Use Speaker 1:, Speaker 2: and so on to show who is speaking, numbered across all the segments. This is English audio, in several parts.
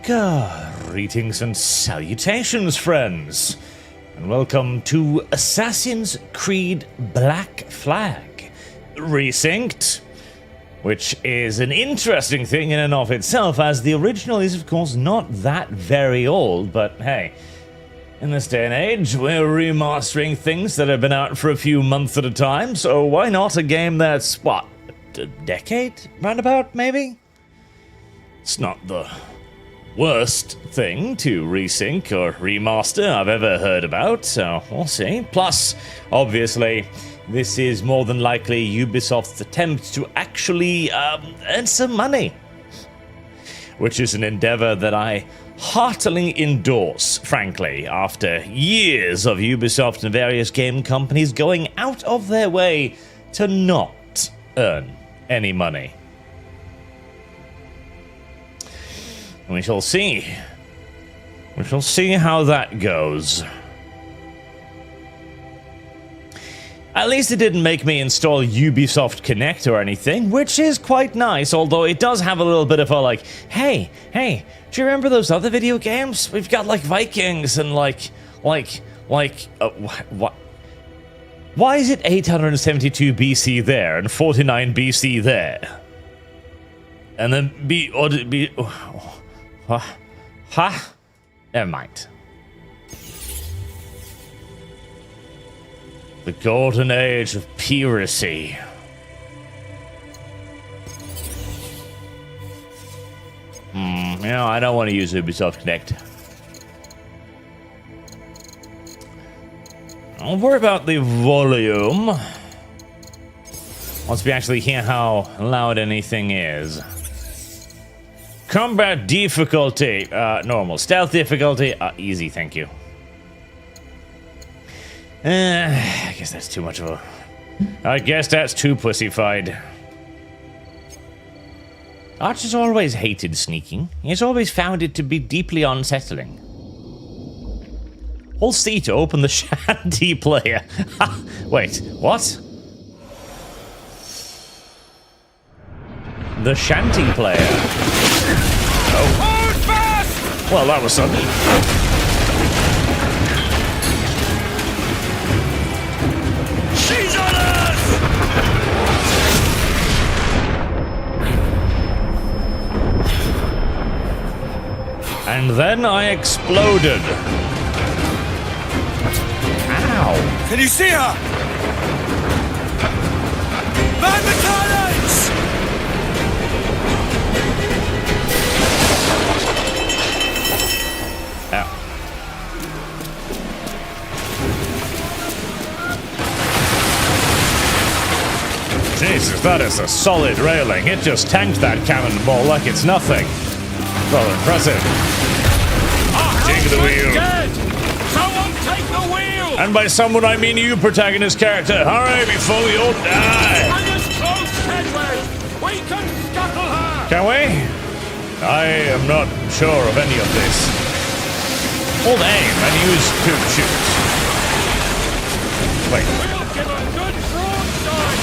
Speaker 1: Greetings and salutations, friends, and welcome to Assassin's Creed Black Flag Resynced, which is an interesting thing in and of itself, as the original is, of course, not that very old, but hey, in this day and age, we're remastering things that have been out for a few months at a time, so why not a game that's, what, a decade? Roundabout, maybe? It's not the worst thing to resync or remaster I've ever heard about, so we'll see. Plus, obviously, this is more than likely Ubisoft's attempt to actually earn some money, which is an endeavor that I heartily endorse, frankly, after years of Ubisoft and various game companies going out of their way to not earn any money. We shall see. We shall see how that goes. At least it didn't make me install Ubisoft Connect or anything, which is quite nice, although it does have a little bit of a like, hey, do you remember those other video games? We've got like Vikings and what? Why is it 872 BC there and 49 BC there? And then never mind. The golden age of piracy. I don't want to use Ubisoft Connect. I'll worry about the volume once we actually hear how loud anything is. Combat difficulty, normal. Stealth difficulty, easy, thank you. I guess that's too much of a... I guess that's too pussyfied. Arch has always hated sneaking. He has always found it to be deeply unsettling. Hold C to open the shanty player. Wait, what? The shanty player? Oh. Hold fast! Well, that was sudden. She's on us! And then I exploded. Ow.
Speaker 2: Can you see her? Man the cannons!
Speaker 1: Ow. Jesus, that is a solid railing. It just tanked that cannonball like it's nothing. Well, impressive. Take the wheel.
Speaker 2: Dead. Someone take the wheel!
Speaker 1: And by someone, I mean you, protagonist character. Hurry before we all die.
Speaker 2: Bring us close, Headway. We can scuttle her.
Speaker 1: Can we? I am not sure of any of this. Hold aim and use to shoot. Wait.
Speaker 2: We'll give a good broadside.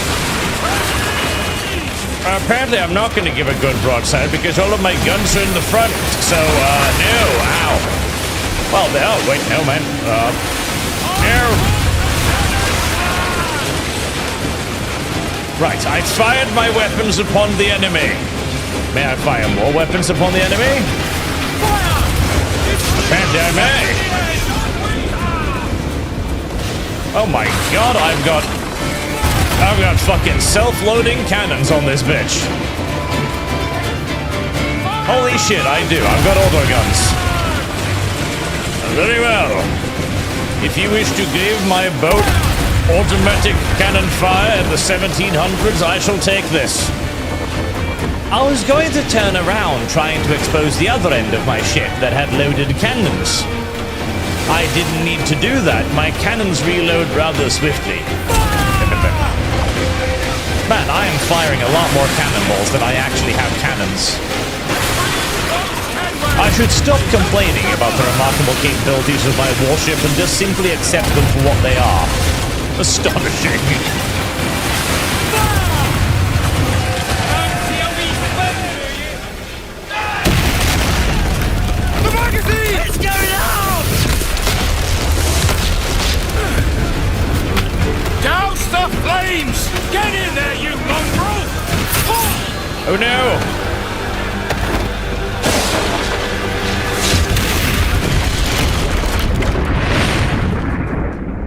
Speaker 1: Apparently I'm not going to give a good broadside because all of my guns are in the front. So, no. Ow. Well, oh, wait, no, man. No. Right, I fired my weapons upon the enemy. May I fire more weapons upon the enemy?
Speaker 2: Fire!
Speaker 1: Apparently I may. Oh my god, I've got fucking self-loading cannons on this bitch. Holy shit, I do. I've got auto guns. Very well. If you wish to give my boat automatic cannon fire in the 1700s, I shall take this. I was going to turn around trying to expose the other end of my ship that had loaded cannons. I didn't need to do that. My cannons reload rather swiftly. Man, I am firing a lot more cannonballs than I actually have cannons. I should stop complaining about the remarkable capabilities of my warship and just simply accept them for what they are. Astonishing. Oh no!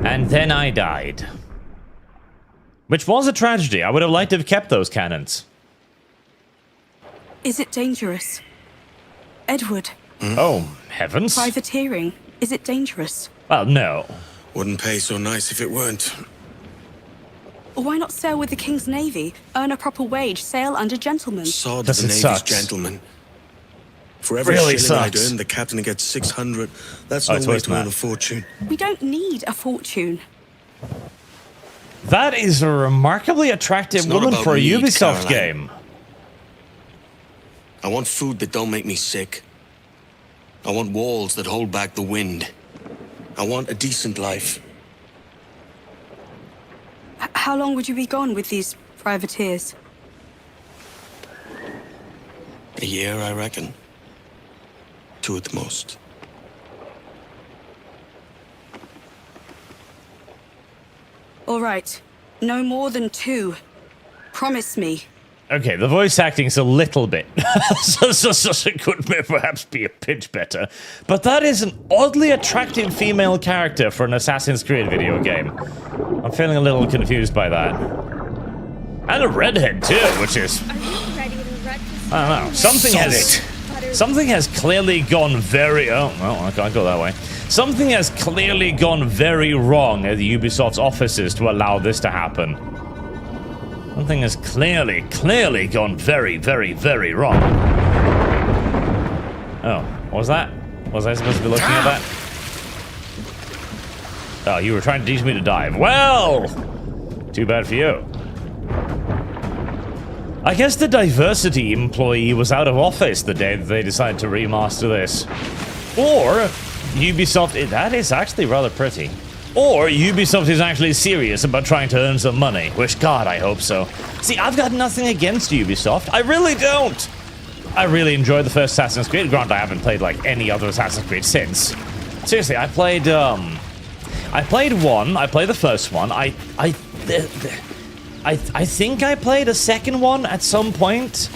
Speaker 1: And then I died. Which was a tragedy. I would have liked to have kept those cannons.
Speaker 3: Is it dangerous? Edward.
Speaker 1: Oh, heavens.
Speaker 3: Privateering. Is it dangerous?
Speaker 1: Well, no.
Speaker 4: Wouldn't pay so nice if it weren't.
Speaker 3: Why not sail with the King's Navy? Earn a proper wage, sail under gentlemen.
Speaker 4: Sod
Speaker 1: Does
Speaker 4: the
Speaker 1: it
Speaker 4: Navy's
Speaker 1: sucks?
Speaker 4: gentlemen. For every
Speaker 1: Really
Speaker 4: shilling I'd
Speaker 1: sucks.
Speaker 4: earn, the captain gets 600. That's
Speaker 1: Oh, it's
Speaker 4: no way
Speaker 1: worse
Speaker 4: to
Speaker 1: than
Speaker 4: earn
Speaker 1: that.
Speaker 4: a fortune.
Speaker 3: We don't need a fortune.
Speaker 1: That is a remarkably attractive
Speaker 4: It's not
Speaker 1: woman
Speaker 4: about
Speaker 1: for a
Speaker 4: need,
Speaker 1: Ubisoft
Speaker 4: Caroline.
Speaker 1: game.
Speaker 4: I want food that don't make me sick. I want walls that hold back the wind. I want a decent life.
Speaker 3: How long would you be gone with these privateers?
Speaker 4: A year, I reckon. 2 at the most.
Speaker 3: All right. No more than 2. Promise me.
Speaker 1: Okay, the voice acting's a little bit. so it could perhaps be a pinch better. But that is an oddly attractive female character for an Assassin's Creed video game. I'm feeling a little confused by that. And a redhead too, which is...
Speaker 5: Are you ready to run to
Speaker 1: I don't know. Something has clearly gone very... Oh, well, I can't go that way. Something has clearly gone very wrong at the Ubisoft's offices to allow this to happen. Something has clearly gone very, very, very wrong. Oh, what was that? Was I supposed to be looking at that? Oh, you were trying to teach me to dive. Well, too bad for you. I guess the diversity employee was out of office the day that they decided to remaster this. Or Ubisoft... That is actually rather pretty. Or Ubisoft is actually serious about trying to earn some money, which, God, I hope so. See, I've got nothing against Ubisoft. I really don't. I really enjoyed the first Assassin's Creed. Granted, I haven't played, like, any other Assassin's Creed since. Seriously, I played 1. I played the first one. I think I played a second one at some point.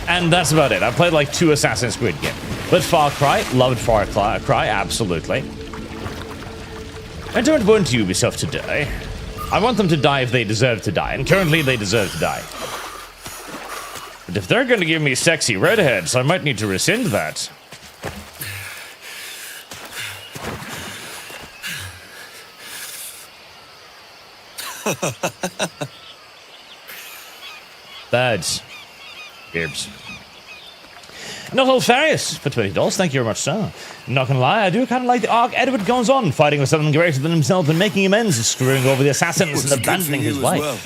Speaker 1: And that's about it. I played, like, 2 Assassin's Creed games. But Far Cry, loved Far Cry, absolutely. I don't want Ubisoft to die. I want them to die if they deserve to die, and currently they deserve to die. But if they're going to give me sexy redheads, I might need to rescind that. Bads. Gibbs. Not Alfarius for $20. Thank you very much, sir. Not gonna lie, I do kind of like the arc Edward goes on, fighting with something greater than himself and making amends, screwing over the assassins and abandoning his wife. Well.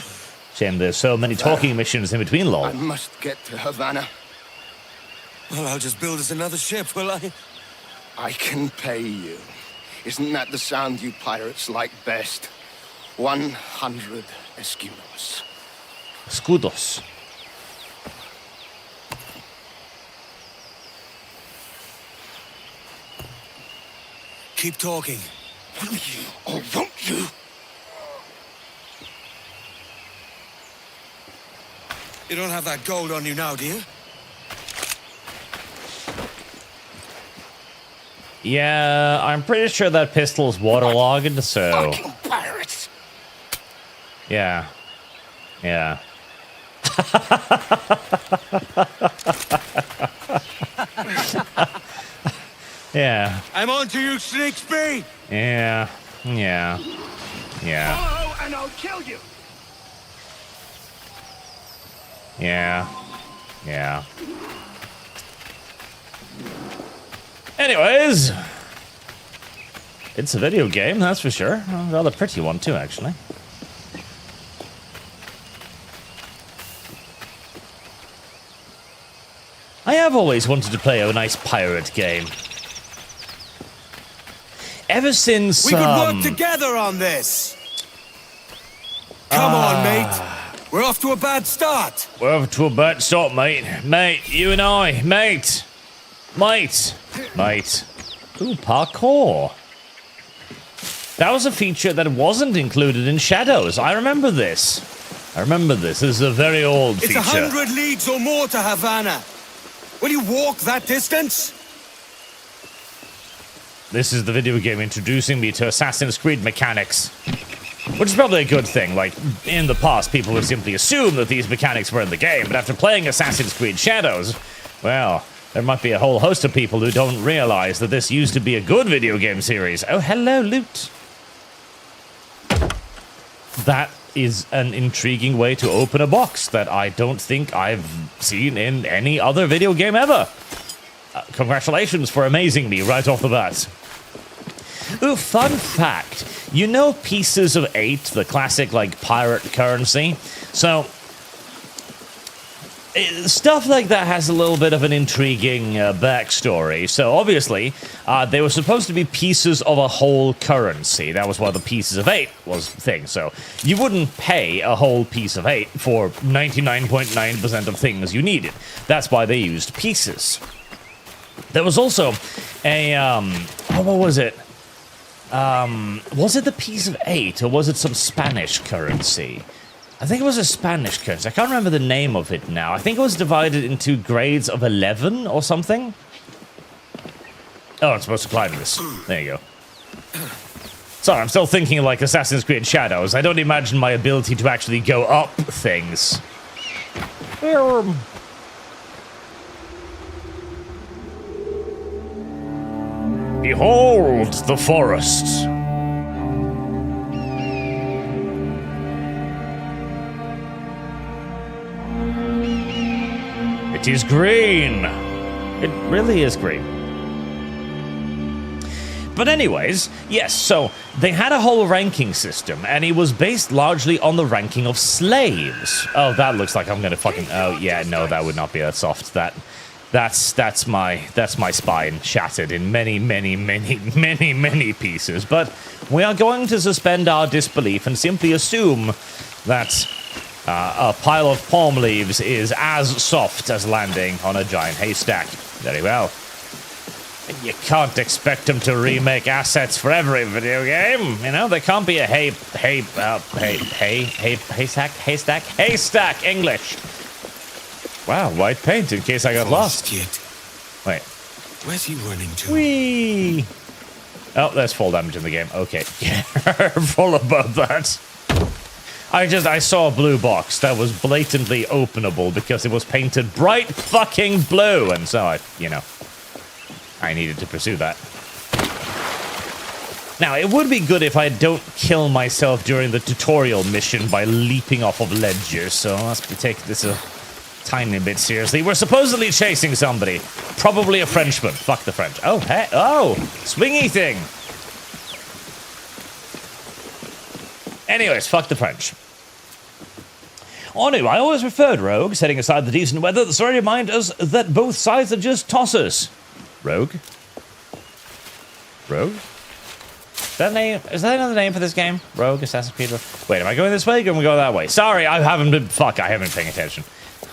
Speaker 1: Shame there's so many talking missions in between, lol.
Speaker 6: I must get to Havana.
Speaker 4: Well, I'll just build us another ship, will I?
Speaker 6: I can pay you. Isn't that the sound you pirates like best? 100 escudos.
Speaker 1: Escudos.
Speaker 4: Keep talking.
Speaker 6: Will you or won't you?
Speaker 4: You don't have that gold on you now, do you?
Speaker 1: Yeah, I'm pretty sure that pistol's waterlogged, so...
Speaker 6: Fucking pirates!
Speaker 1: Yeah. Yeah. Yeah.
Speaker 4: I'm on to you, Snakesby!
Speaker 1: Yeah. Yeah. Yeah.
Speaker 6: Follow and I'll kill you!
Speaker 1: Yeah. Yeah. Anyways. It's a video game, that's for sure. A rather pretty one too, actually. I have always wanted to play a nice pirate game. Ever since,
Speaker 4: We could work together on this! Come on, mate. We're off to a bad start.
Speaker 1: We're off to a bad start, mate. Mate, you and I. Mate. Mate. Mate. Ooh, parkour. That was a feature that wasn't included in Shadows. I remember this. I remember this. This is a very old
Speaker 7: It's
Speaker 1: feature.
Speaker 7: 100 leagues or more to Havana. Will you walk that distance?
Speaker 1: This is the video game introducing me to Assassin's Creed mechanics. Which is probably a good thing. Like, in the past, people would simply assume that these mechanics were in the game, but after playing Assassin's Creed Shadows, well, there might be a whole host of people who don't realize that this used to be a good video game series. Oh, hello, loot. That is an intriguing way to open a box that I don't think I've seen in any other video game ever. Congratulations for amazing me right off the bat. Ooh, fun fact. You know Pieces of 8, the classic, like, pirate currency? So, stuff like that has a little bit of an intriguing backstory. So, obviously, they were supposed to be pieces of a whole currency. That was why the Pieces of 8 was the thing. So, you wouldn't pay a whole piece of 8 for 99.9% of things you needed. That's why they used pieces. There was also a, what was it? Was it the Piece of 8, or was it some Spanish currency? I think it was a Spanish currency. I can't remember the name of it now. I think it was divided into grades of 11 or something. Oh, I'm supposed to climb this. There you go. Sorry, I'm still thinking like Assassin's Creed Shadows. I don't imagine my ability to actually go up things. Behold the forest. It is green. It really is green. But anyways, yes, so they had a whole ranking system, and it was based largely on the ranking of slaves. Oh, that looks like I'm gonna fucking... Oh, yeah, no, that would not be that soft. That's my spine shattered in many pieces. But we are going to suspend our disbelief and simply assume that a pile of palm leaves is as soft as landing on a giant haystack. Very well. You can't expect them to remake assets for every video game. You know, there can't be a haystack English. Wow, white paint in case I got lost.
Speaker 4: Kid.
Speaker 1: Wait.
Speaker 4: Where's he running to?
Speaker 1: Whee! Oh, there's fall damage in the game. Okay. Careful about that. I saw a blue box that was blatantly openable because it was painted bright fucking blue, and so I needed to pursue that. Now, it would be good if I don't kill myself during the tutorial mission by leaping off of ledges, so let's take this a tiny bit seriously. We're supposedly chasing somebody. Probably a Frenchman. Fuck the French. Oh, hey. Oh, swingy thing. Anyways, fuck the French. I always preferred Rogue, setting aside the decent weather. The story reminds us that both sides are just tossers. Rogue? Rogue? Is that another name for this game? Rogue, Assassin's Creed Rogue? Wait, am I going this way or am I going that way? Sorry, I haven't been paying attention.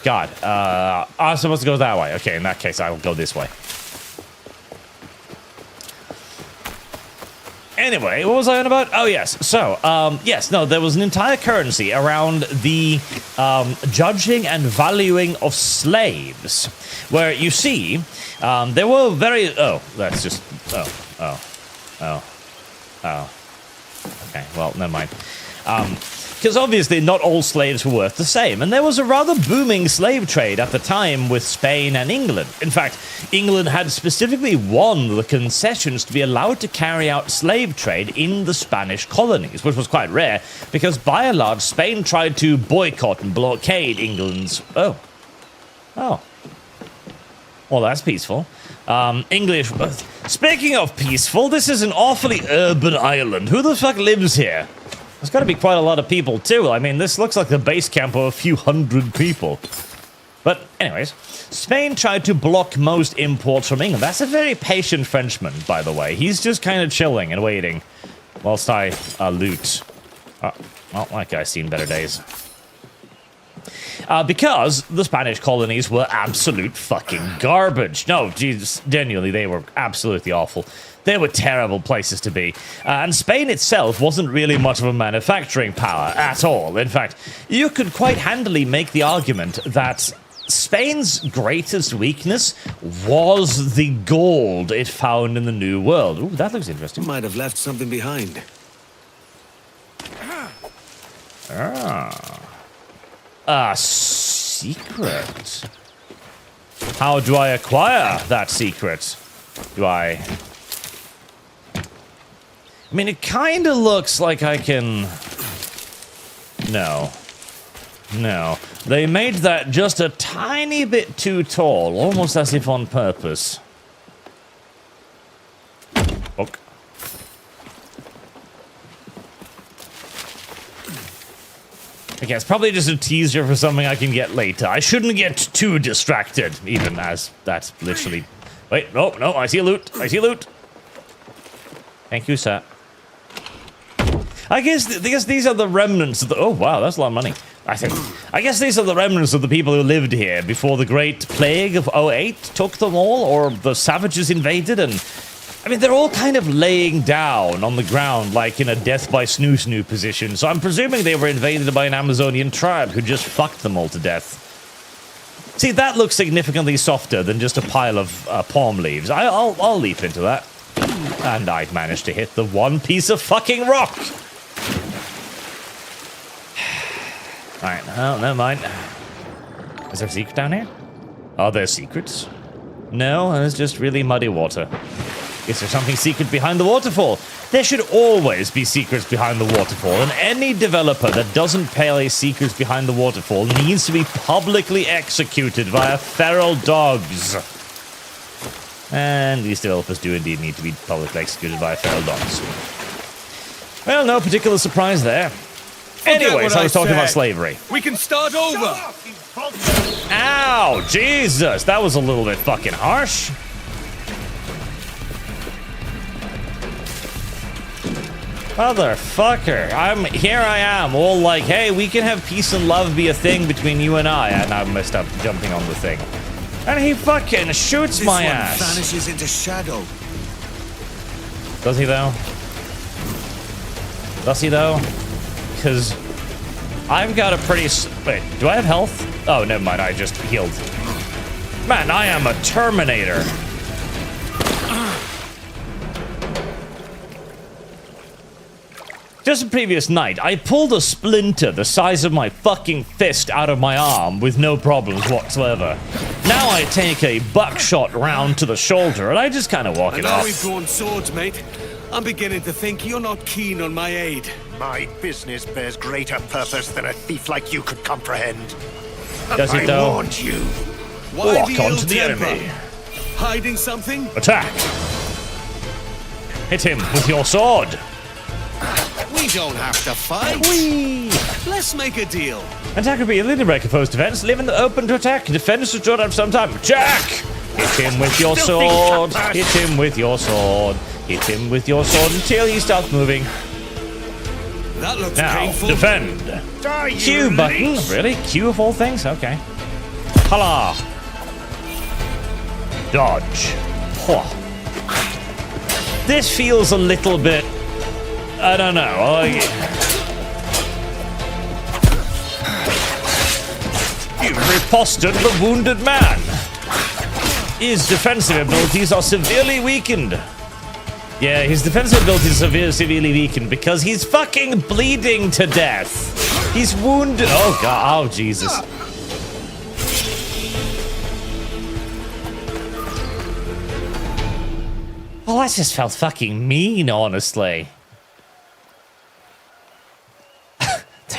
Speaker 1: God, I'm supposed to go that way. Okay, in that case, I will go this way. Anyway, what was I on about? Oh, yes. So, there was an entire currency around the judging and valuing of slaves, where you see, there were very... Oh, that's just... Oh. Okay, well, never mind. Because obviously not all slaves were worth the same, and there was a rather booming slave trade at the time with Spain and England. In fact, England had specifically won the concessions to be allowed to carry out slave trade in the Spanish colonies, which was quite rare, because by and large, Spain tried to boycott and blockade England's... Oh. Well, that's peaceful. English... Speaking of peaceful, this is an awfully urban island. Who the fuck lives here? There's got to be quite a lot of people, too. I mean, this looks like the base camp of a few hundred people. But, anyways, Spain tried to block most imports from England. That's a very patient Frenchman, by the way. He's just kind of chilling and waiting whilst I loot. Well, that guy's seen better days. because the Spanish colonies were absolute fucking garbage. No, Jesus, genuinely, they were absolutely awful. They were terrible places to be. And Spain itself wasn't really much of a manufacturing power at all. In fact, you could quite handily make the argument that Spain's greatest weakness was the gold it found in the New World. Ooh, that looks interesting.
Speaker 4: Might have left something behind.
Speaker 1: A secret. How do I acquire that secret? I mean, it kind of looks like I can... No. No. They made that just a tiny bit too tall, almost as if on purpose. Okay. Okay, it's probably just a teaser for something I can get later. I shouldn't get too distracted, even as that's literally... Wait, no, I see a loot. I see a loot. Thank you, sir. I guess these are the remnants of the... Oh, wow, that's a lot of money. I guess these are the remnants of the people who lived here before the Great Plague of 08 took them all, or the savages invaded, and... I mean, they're all kind of laying down on the ground, like in a death by snoo-snoo position, so I'm presuming they were invaded by an Amazonian tribe who just fucked them all to death. See, that looks significantly softer than just a pile of palm leaves. I'll leap into that. And I managed to hit the one piece of fucking rock! Alright, well, never mind. Is there a secret down here? Are there secrets? No, there's just really muddy water. Is there something secret behind the waterfall? There should always be secrets behind the waterfall, and any developer that doesn't play secrets behind the waterfall needs to be publicly executed via feral dogs. And these developers do indeed need to be publicly executed by feral dogs. Well, no particular surprise there. Anyways, I was talking about slavery.
Speaker 7: We can start over.
Speaker 1: Ow, Jesus, that was a little bit fucking harsh. Motherfucker, here I am, all like, hey, we can have peace and love be a thing between you and I messed up jumping on the thing. And he fucking shoots my ass.
Speaker 6: This one vanishes into shadow.
Speaker 1: Does he though? Does he though? Because I've got a pretty... Wait, do I have health? Oh, never mind, I just healed. Man, I am a Terminator. Just the previous night, I pulled a splinter the size of my fucking fist out of my arm with no problems whatsoever. Now I take a buckshot round to the shoulder and I just kind of walk it
Speaker 7: Now
Speaker 1: off.
Speaker 7: we've drawn swords, mate. I'm beginning to think you're not keen on my aid.
Speaker 8: My business bears greater purpose than a thief like you could comprehend.
Speaker 1: Does it though?
Speaker 8: I warned you.
Speaker 7: Why
Speaker 1: Lock
Speaker 7: the
Speaker 1: onto the
Speaker 7: ill-temper?
Speaker 1: enemy.
Speaker 7: Hiding something?
Speaker 1: Attack! Hit him with your sword.
Speaker 6: We don't have to fight.
Speaker 1: Whee!
Speaker 7: Let's make a deal.
Speaker 1: Attack would be a little break opposed defense. Live in the open to attack. Defenders to draw down for some time. Attack! Hit him with your sword. Hit him with your sword. Hit him with your sword until he stops moving.
Speaker 7: That looks
Speaker 1: Now,
Speaker 7: painful.
Speaker 1: defend.
Speaker 8: Die, you
Speaker 1: Q button.
Speaker 8: leech.
Speaker 1: Really? Q of all things? Okay. Hala. Dodge. Whoa. This feels a little bit... I don't know. You've riposted the wounded man. His defensive abilities are severely weakened. Yeah, his defensive abilities are severely weakened because he's fucking bleeding to death. He's wounded. Oh, God. Oh, Jesus. Well, that just felt fucking mean, honestly.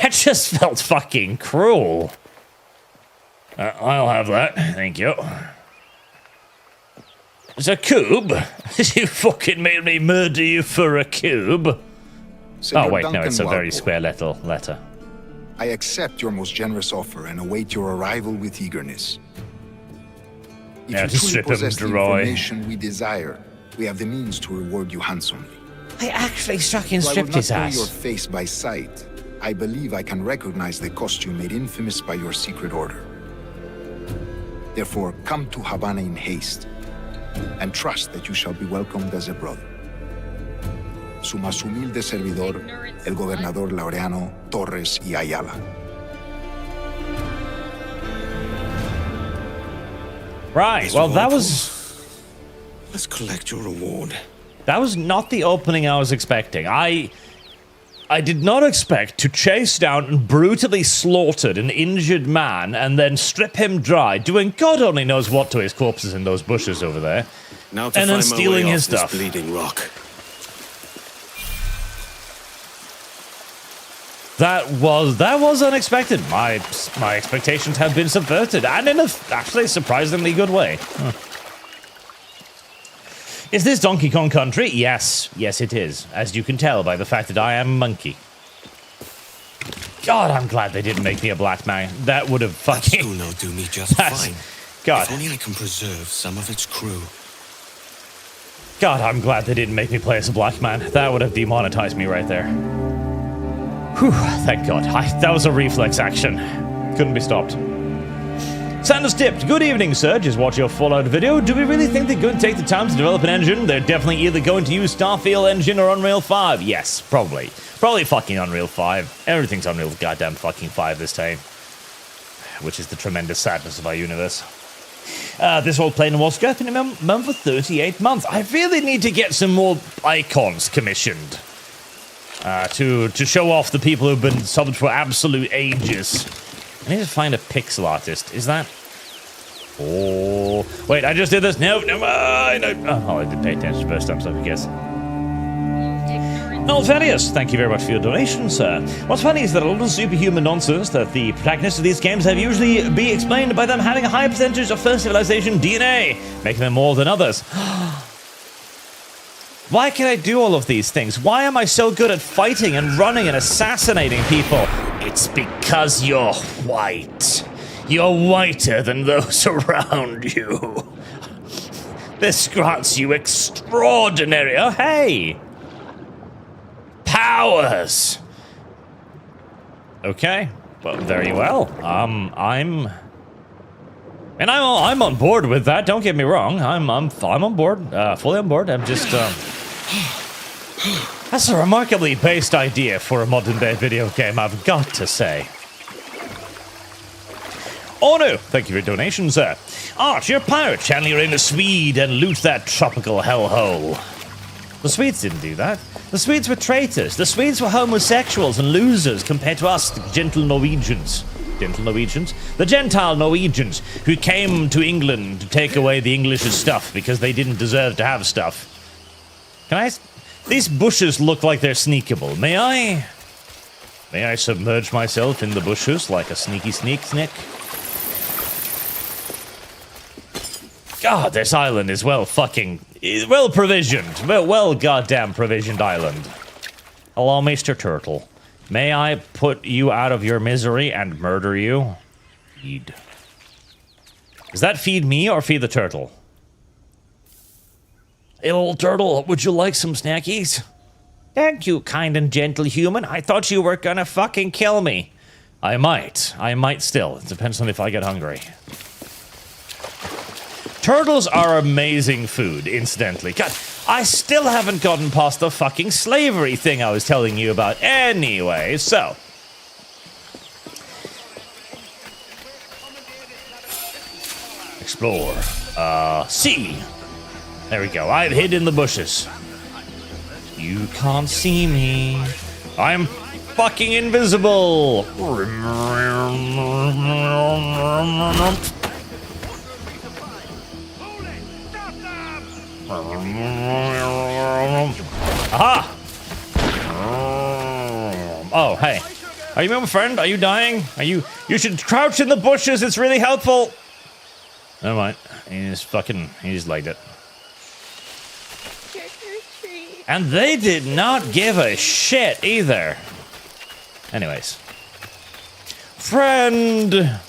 Speaker 1: That just felt fucking cruel. I'll have that. Thank you. It's a cube? You fucking made me murder you for a cube? Oh, wait, no, it's a very square letter.
Speaker 9: I accept your most generous offer and await your arrival with eagerness. If
Speaker 1: Yeah,
Speaker 9: you
Speaker 1: to
Speaker 9: truly
Speaker 1: strip him
Speaker 9: possess the
Speaker 1: dry.
Speaker 9: information we desire, we have the means to reward you handsomely.
Speaker 1: I actually struck and
Speaker 9: So I
Speaker 1: stripped
Speaker 9: will
Speaker 1: his
Speaker 9: not know your
Speaker 1: ass.
Speaker 9: face by sight, I believe I can recognize the costume made infamous by your secret order. Therefore, come to Havana in haste, and trust that you shall be welcomed as a brother. Su más humilde servidor, el gobernador Laureano Torres y Ayala.
Speaker 1: Right, well that was...
Speaker 4: Let's collect your reward.
Speaker 1: That was not the opening I was expecting. I did not expect to chase down and brutally slaughter an injured man and then strip him dry, doing God only knows what to his corpses in those bushes over there,
Speaker 4: Now to
Speaker 1: and then
Speaker 4: find my
Speaker 1: stealing
Speaker 4: way
Speaker 1: his
Speaker 4: off this
Speaker 1: stuff.
Speaker 4: bleeding rock.
Speaker 1: That was unexpected. My expectations have been subverted, and in a actually surprisingly good way. Huh. Is this Donkey Kong Country? Yes, yes it is, as you can tell by the fact that I am a monkey. God, I'm glad they didn't make me a black man. That would have fucking...
Speaker 4: That school will do me just fine.
Speaker 1: God.
Speaker 4: If only I can preserve some of its crew.
Speaker 1: God, I'm glad they didn't make me play as a black man. That would have demonetized me right there. Whew, thank God. That was a reflex action. Couldn't be stopped. Sanders tipped. Good evening, sir. Just watch your Fallout video. Do we really think they're going to take the time to develop an engine? They're definitely either going to use Starfield engine or Unreal 5. Yes, probably. Probably fucking Unreal 5. Everything's Unreal goddamn fucking 5 this time. Which is the tremendous sadness of our universe. This old plane was going to run for 38 months. I really need to get some more icons commissioned. To show off the people who've been subbed for absolute ages. I need to find a pixel artist. Is that... Oh... Wait, I just did this. No, no, no. Oh, I did pay attention first time, so I guess. Noel Thaddeus, thank you very much for your donation, sir. What's funny is that a lot of superhuman nonsense that the protagonists of these games have usually be explained by them having a high percentage of first civilization DNA, making them more than others. Why can I do all of these things? Why am I so good at fighting and running and assassinating people? It's because you're white. You're whiter than those around you. This grants you extraordinary... Oh, hey! Powers! Okay. Well, very well. I'm on board with that, don't get me wrong. I'm on board. Fully on board. I'm just, That's a remarkably based idea for a modern-day video game, I've got to say. Oh no, thank you for your donation, sir. Arch, you're a pirate. Channel your inner Swede and loot that tropical hellhole. The Swedes didn't do that. The Swedes were traitors. The Swedes were homosexuals and losers compared to us, the gentle Norwegians. Gentle Norwegians? The Gentile Norwegians, who came to England to take away the English's stuff because they didn't deserve to have stuff. Can I... These bushes look like they're sneakable. May I submerge myself in the bushes like a sneaky sneak? God, this island is well provisioned. Well goddamn provisioned island. Hello, Mr. Turtle. May I put you out of your misery and murder you? Feed. Does that feed me or feed the turtle? Hey, old turtle, would you like some snackies? Thank you, kind and gentle human. I thought you were gonna fucking kill me. I might still. It depends on if I get hungry. Turtles are amazing food, incidentally. God, I still haven't gotten past the fucking slavery thing I was telling you about. Anyway, so. Explore. See. There we go. I've hid in the bushes. You can't see me. I'm fucking invisible. Aha! Oh, hey. Are you my friend? Are you dying? You should crouch in the bushes. It's really helpful. Never mind. He just liked it. And they did not give a shit either. Anyways. Friend!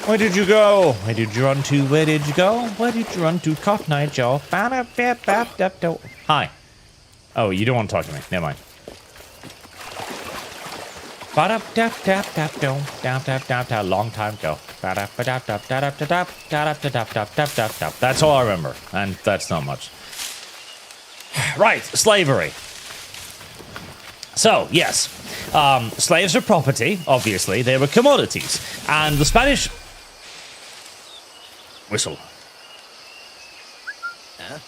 Speaker 1: Where did you go? Where did you run to? Where did you go? Where did you run to? Cotton Eye Joe. Hi. Oh, you don't want to talk to me. Never mind. Long time ago. That's all I remember, and that's not much. Right, slavery. So, yes, slaves are property, obviously. They were commodities. And the Spanish... Whistle. Huh?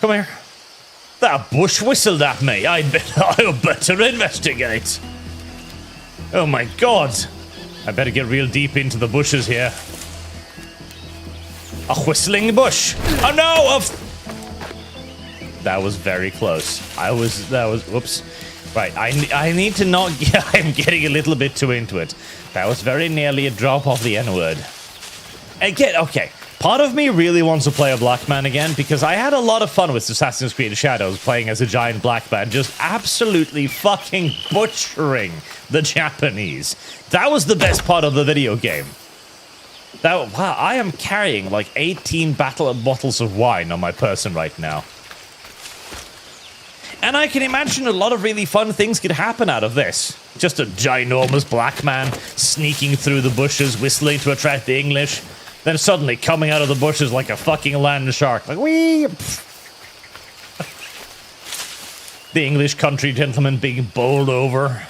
Speaker 1: Come here. That bush whistled at me. I'd better investigate. Oh my god. I better get real deep into the bushes here. A whistling bush. Oh no! That was very close. Whoops. Right, I need to not... Yeah, I'm getting a little bit too into it. That was very nearly a drop of the N-word. Again, okay. Part of me really wants to play a black man again, because I had a lot of fun with Assassin's Creed Shadows playing as a giant black man, just absolutely fucking butchering the Japanese. That was the best part of the video game. Wow, I am carrying like 18 bottles of wine on my person right now. And I can imagine a lot of really fun things could happen out of this. Just a ginormous black man sneaking through the bushes, whistling to attract the English, then suddenly coming out of the bushes like a fucking land shark. Like, wee! The English country gentleman being bowled over.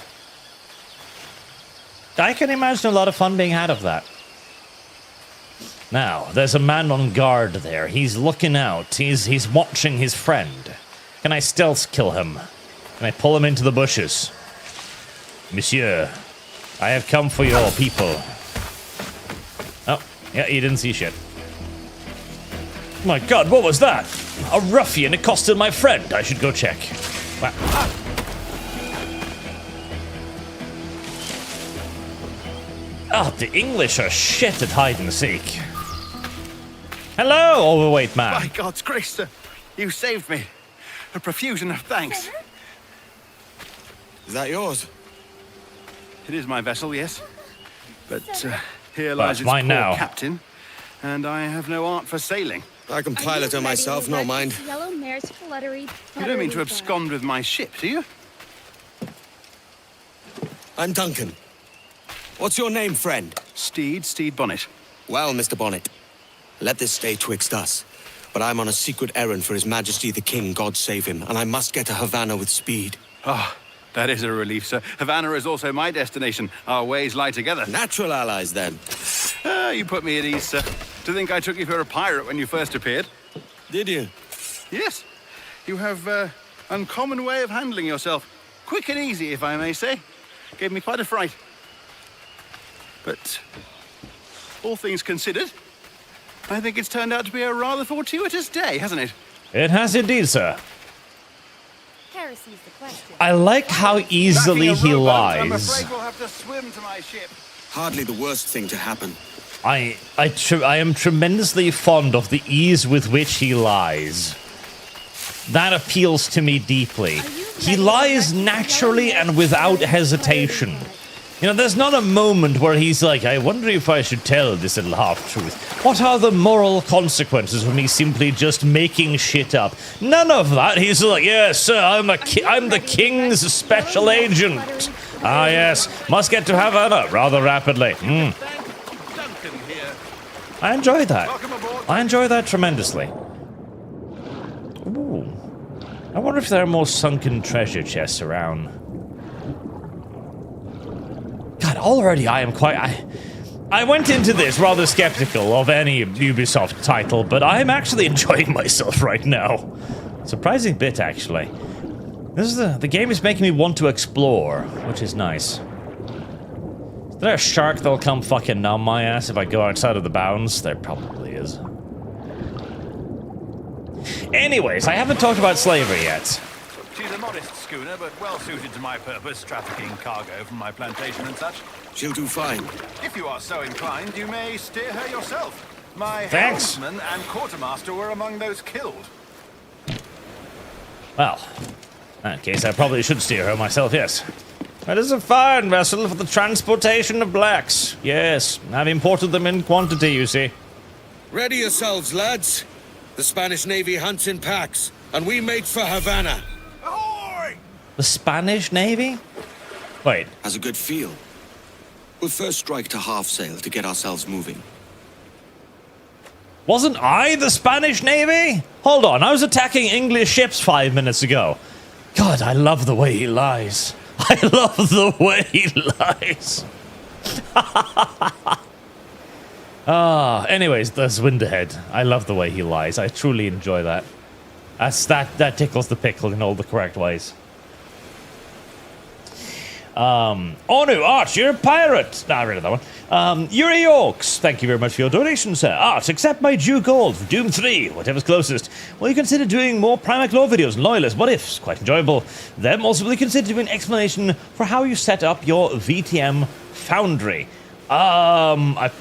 Speaker 1: I can imagine a lot of fun being had of that. Now, there's a man on guard there. He's looking out. He's watching his friend. Can I stealth kill him? Can I pull him into the bushes? Monsieur, I have come for your people. Oh, yeah, he didn't see shit. My god, what was that? A ruffian accosted my friend. I should go check. Wow. Oh, the English are shit at hide and seek. Hello, overweight man.
Speaker 8: By God's grace, sir, you saved me. A profusion of thanks.
Speaker 4: Is that yours?
Speaker 8: It is my vessel, yes. But here lies its
Speaker 1: mine
Speaker 8: poor
Speaker 1: now.
Speaker 8: captain, and I have no art for sailing.
Speaker 4: I can pilot her myself, no mind.
Speaker 5: Yellow mare's fluttery.
Speaker 8: You don't mean to abscond with my ship, do you?
Speaker 4: I'm Duncan. What's your name, friend?
Speaker 8: Steed Bonnet.
Speaker 4: Well, Mr. Bonnet, let this stay twixt us. But I'm on a secret errand for His Majesty the King, God save him, and I must get to Havana with speed.
Speaker 8: Ah, that is a relief, sir. Havana is also my destination. Our ways lie together.
Speaker 4: Natural allies, then.
Speaker 8: You put me at ease, sir. To think I took you for a pirate when you first appeared.
Speaker 4: Did you?
Speaker 8: Yes. You have uncommon way of handling yourself. Quick and easy, if I may say. Gave me quite a fright. But all things considered, I think it's turned out to be a rather fortuitous day, hasn't it?
Speaker 1: It has indeed, sir.
Speaker 5: Heresy's the question.
Speaker 1: I like how easily he lies.
Speaker 8: I'm afraid we'll have to swim to my ship.
Speaker 4: Hardly the worst thing to happen.
Speaker 1: I am tremendously fond of the ease with which he lies. That appeals to me deeply. He lies naturally and without hesitation. You know, there's not a moment where he's like, I wonder if I should tell this little half-truth. What are the moral consequences of me simply just making shit up? None of that. He's like, yes, sir, I'm the king's special agent. Ah, yes, must get to Havana rather rapidly. I enjoy that. I enjoy that tremendously. Ooh. I wonder if there are more sunken treasure chests around. God, already I am quite... I went into this rather skeptical of any Ubisoft title, but I'm actually enjoying myself right now. Surprising bit, actually. This is the game is making me want to explore, which is nice. Is there a shark that'll come fucking numb my ass if I go outside of the bounds? There probably is. Anyways, I haven't talked about slavery yet.
Speaker 2: She's a modest schooner, but well suited to my purpose, trafficking cargo from my plantation and such.
Speaker 4: She'll do fine.
Speaker 2: If you are so inclined, you may steer her yourself. My
Speaker 1: Thanks.
Speaker 2: helmsman and quartermaster were among those killed.
Speaker 1: Well, in that case, I probably should steer her myself, yes. That is a fine vessel for the transportation of blacks. Yes, I've imported them in quantity, you see.
Speaker 7: Ready yourselves, lads. The Spanish Navy hunts in packs, and we make for Havana.
Speaker 2: Ahoy!
Speaker 1: The Spanish Navy? Wait.
Speaker 4: Has a good feel. We'll first strike to half sail to get ourselves moving.
Speaker 1: Wasn't I the Spanish Navy? Hold on, I was attacking English ships 5 minutes ago. God, I love the way he lies. I love the way he lies. Anyways, there's wind ahead. I love the way he lies. I truly enjoy that. That tickles the pickle in all the correct ways. Onu, Arch, you're a pirate. Nah, I read that one. Yuri Orcs, thank you very much for your donation, sir. Arch, accept my due gold for Doom 3, whatever's closest. Will you consider doing more Primac Lore videos and Loyalist what ifs? Quite enjoyable. Then also will you consider doing an explanation for how you set up your VTM Foundry? I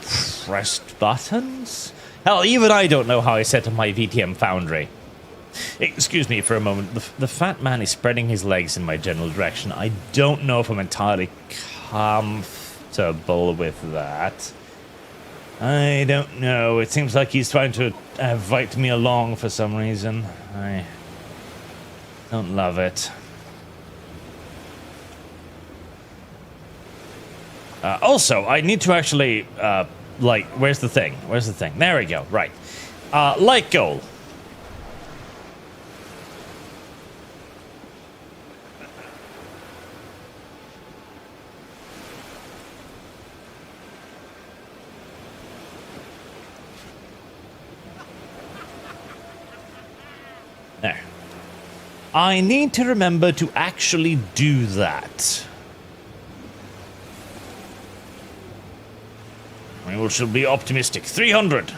Speaker 1: pressed buttons? Hell, even I don't know how I set up my VTM Foundry. Excuse me for a moment. The fat man is spreading his legs in my general direction. I don't know if I'm entirely comfortable with that. I don't know. It seems like he's trying to invite me along for some reason. I don't love it. Also, I need to actually, where's the thing? Where's the thing? There we go. Right. Light goal. There. I need to remember to actually do that. We shall be optimistic. 300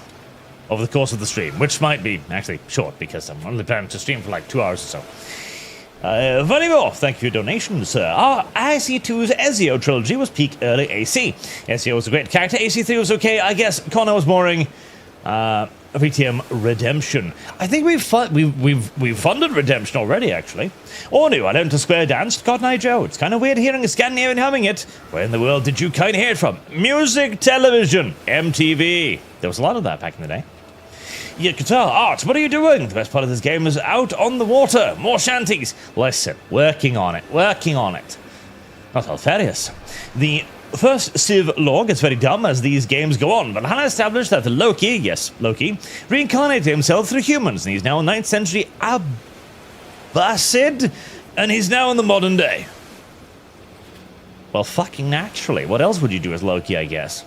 Speaker 1: over the course of the stream, which might be actually short because I'm only planning to stream for like 2 hours or so. Volleyball, thank you for your donation, sir. Our IC2's Ezio trilogy was peak early AC. Ezio was a great character. AC3 was okay, I guess. Connor was boring. VTM Redemption. I think we've funded Redemption already, actually. Or new, I learned to square dance, Cotton Eye Joe. It's kind of weird hearing a Scandinavian humming it. Where in the world did you kind of hear it from? Music television, MTV. There was a lot of that back in the day. Yeah, guitar, Art, what are you doing? The best part of this game is out on the water. More shanties. Listen, working on it. Not Alfarius. The first Civ lore gets very dumb as these games go on, but Hannah established that Loki, reincarnated himself through humans, and he's now a 9th century Abbasid, and he's now in the modern day. Well, fucking naturally. What else would you do as Loki, I guess?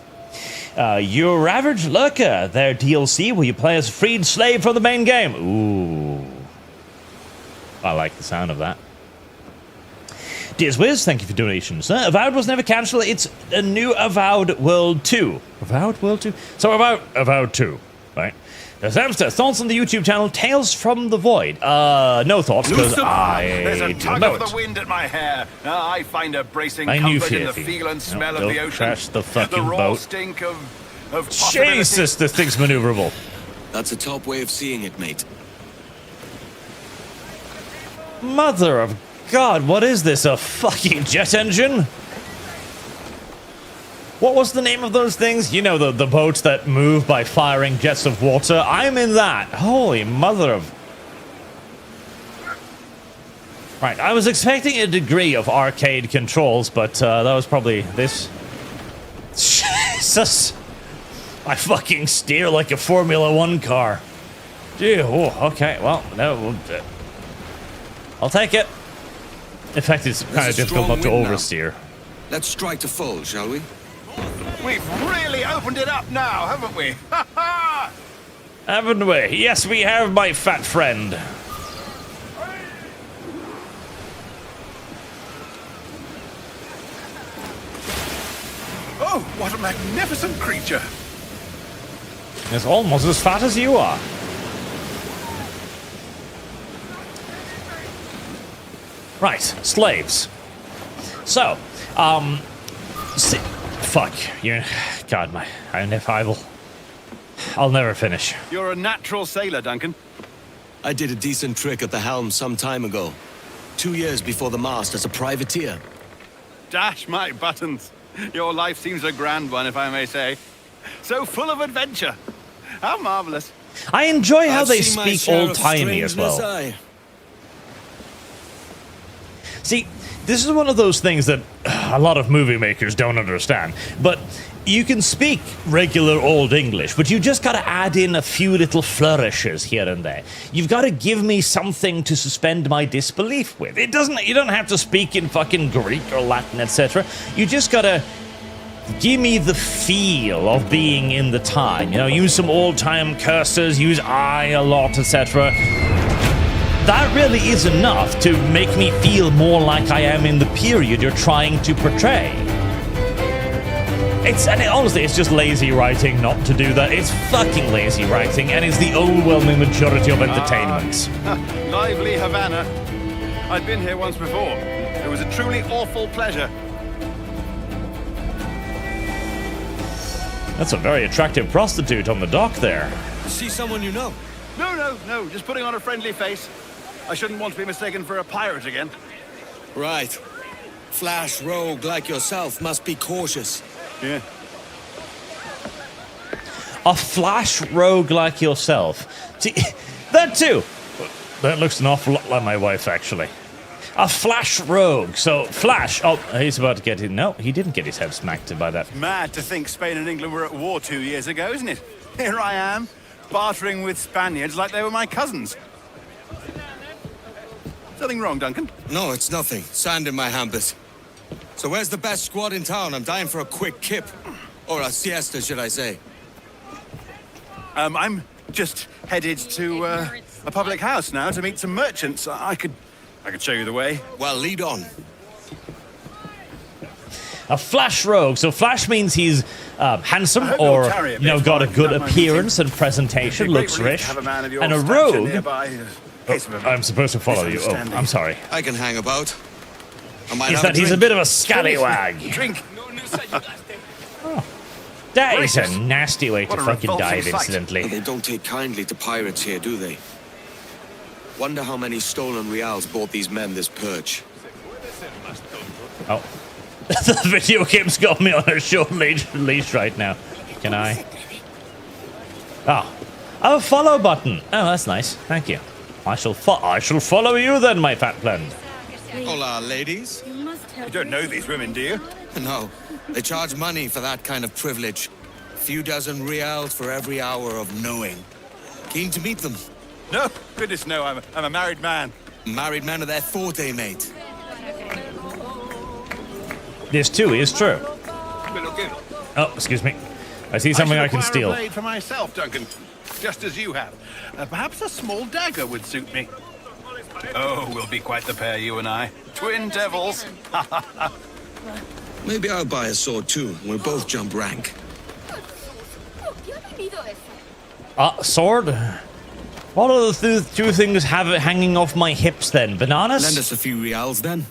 Speaker 1: Your Average Lurker, their DLC, where you play as a freed slave from the main game. Ooh. I like the sound of that. Dears Wiz, thank you for donations. Avowed was never cancelled. It's a new Avowed World 2. Avowed World 2? So Avowed 2, right? Samster, thoughts on the YouTube channel Tales from the Void? No thoughts, because
Speaker 2: There's a tug
Speaker 1: know
Speaker 2: of
Speaker 1: it.
Speaker 2: the wind at my hair. I find a bracing comfort in the feel and smell of the ocean.
Speaker 1: Crash the fucking
Speaker 2: raw
Speaker 1: boat.
Speaker 2: stink of possibility.
Speaker 1: Jesus, this thing's maneuverable.
Speaker 4: That's a top way of seeing it, mate.
Speaker 1: Mother of God, what is this? A fucking jet engine? What was the name of those things? You know, the boats that move by firing jets of water? I'm in that. Holy mother of... Right, I was expecting a degree of arcade controls, but that was probably this. Jesus! I fucking steer like a Formula 1 car. Gee, oh, okay, well, no, I'll take it. In fact, it's kind of difficult not to oversteer.
Speaker 4: Let's strike to full, shall we?
Speaker 2: We've really opened it up now, haven't we? Ha ha!
Speaker 1: Haven't we? Yes, we have, my fat friend.
Speaker 8: Oh, what a magnificent creature!
Speaker 1: It's almost as fat as you are. Right, slaves. So, fuck, you're... God, I'll never finish.
Speaker 8: You're a natural sailor, Duncan.
Speaker 4: I did a decent trick at the helm some time ago. 2 years before the mast as a privateer.
Speaker 8: Dash my buttons. Your life seems a grand one, if I may say. So full of adventure. How marvelous.
Speaker 1: I enjoy how
Speaker 4: I've
Speaker 1: they
Speaker 4: seen my
Speaker 1: speak
Speaker 4: share of
Speaker 1: old-timey as well.
Speaker 4: strangeness,
Speaker 1: See, this is one of those things that a lot of movie makers don't understand. But you can speak regular Old English, but you just gotta add in a few little flourishes here and there. You've gotta give me something to suspend my disbelief with. You don't have to speak in fucking Greek or Latin, etc. You just gotta give me the feel of being in the time. You know, use some old-time curses, use I a lot, etc. That really is enough to make me feel more like I am in the period you're trying to portray. Honestly, it's just lazy writing not to do that. It's fucking lazy writing, and it's the overwhelming majority of entertainment.
Speaker 8: Lively Havana. I'd been here once before. It was a truly awful pleasure.
Speaker 1: That's a very attractive prostitute on the dock there.
Speaker 7: See someone you know?
Speaker 8: No. Just putting on a friendly face. I shouldn't want to be mistaken for a pirate again.
Speaker 4: Right. Flash rogue like yourself must be cautious.
Speaker 8: Yeah.
Speaker 1: A flash rogue like yourself. See, that too. That looks an awful lot like my wife, actually. A flash rogue. So, Flash. Oh, he's about to get in. No, he didn't get his head smacked by that.
Speaker 8: Mad to think Spain and England were at war 2 years ago, isn't it? Here I am, bartering with Spaniards like they were my cousins. Something wrong, Duncan?
Speaker 4: No, it's nothing. Sand in my hampers. So where's the best squad in town? I'm dying for a quick kip. Or a siesta, should I say.
Speaker 8: I'm just headed to a public house now to meet some merchants. I could show you the way.
Speaker 4: Well, lead on.
Speaker 1: A flash rogue. So Flash means he's handsome or, got a good appearance and presentation, looks rich. And a rogue... I'm supposed to follow you. Oh, I'm sorry.
Speaker 4: I can hang about.
Speaker 1: He's a bit of a scallywag.
Speaker 8: Drink.
Speaker 1: Oh. That is a nasty way to fucking dive, incidentally.
Speaker 4: They don't take kindly to pirates here, do they? Wonder how many stolen reals bought these men this perch.
Speaker 1: Oh. The video game's got me on a short leash right now. Can I? Oh. Oh, follow button. Oh, that's nice. Thank you. I shall follow you then, my fat friend.
Speaker 4: Hola, ladies.
Speaker 8: You don't know these women, do you?
Speaker 4: No. They charge money for that kind of privilege. A few dozen reals for every hour of knowing. Keen to meet them.
Speaker 8: No, goodness no, I'm a married man.
Speaker 4: Married men are their forte, mate.
Speaker 1: This too is true. Oh, excuse me. I see something I can steal.
Speaker 8: I should acquire a blade for myself, Duncan. Just as you have. Perhaps a small dagger would suit me. Oh, we'll be quite the pair, you and I. Twin devils.
Speaker 4: Maybe I'll buy a sword too, and we'll both jump rank.
Speaker 1: Sword? What are the two things have hanging off my hips then? Bananas?
Speaker 4: Lend us a few reals then.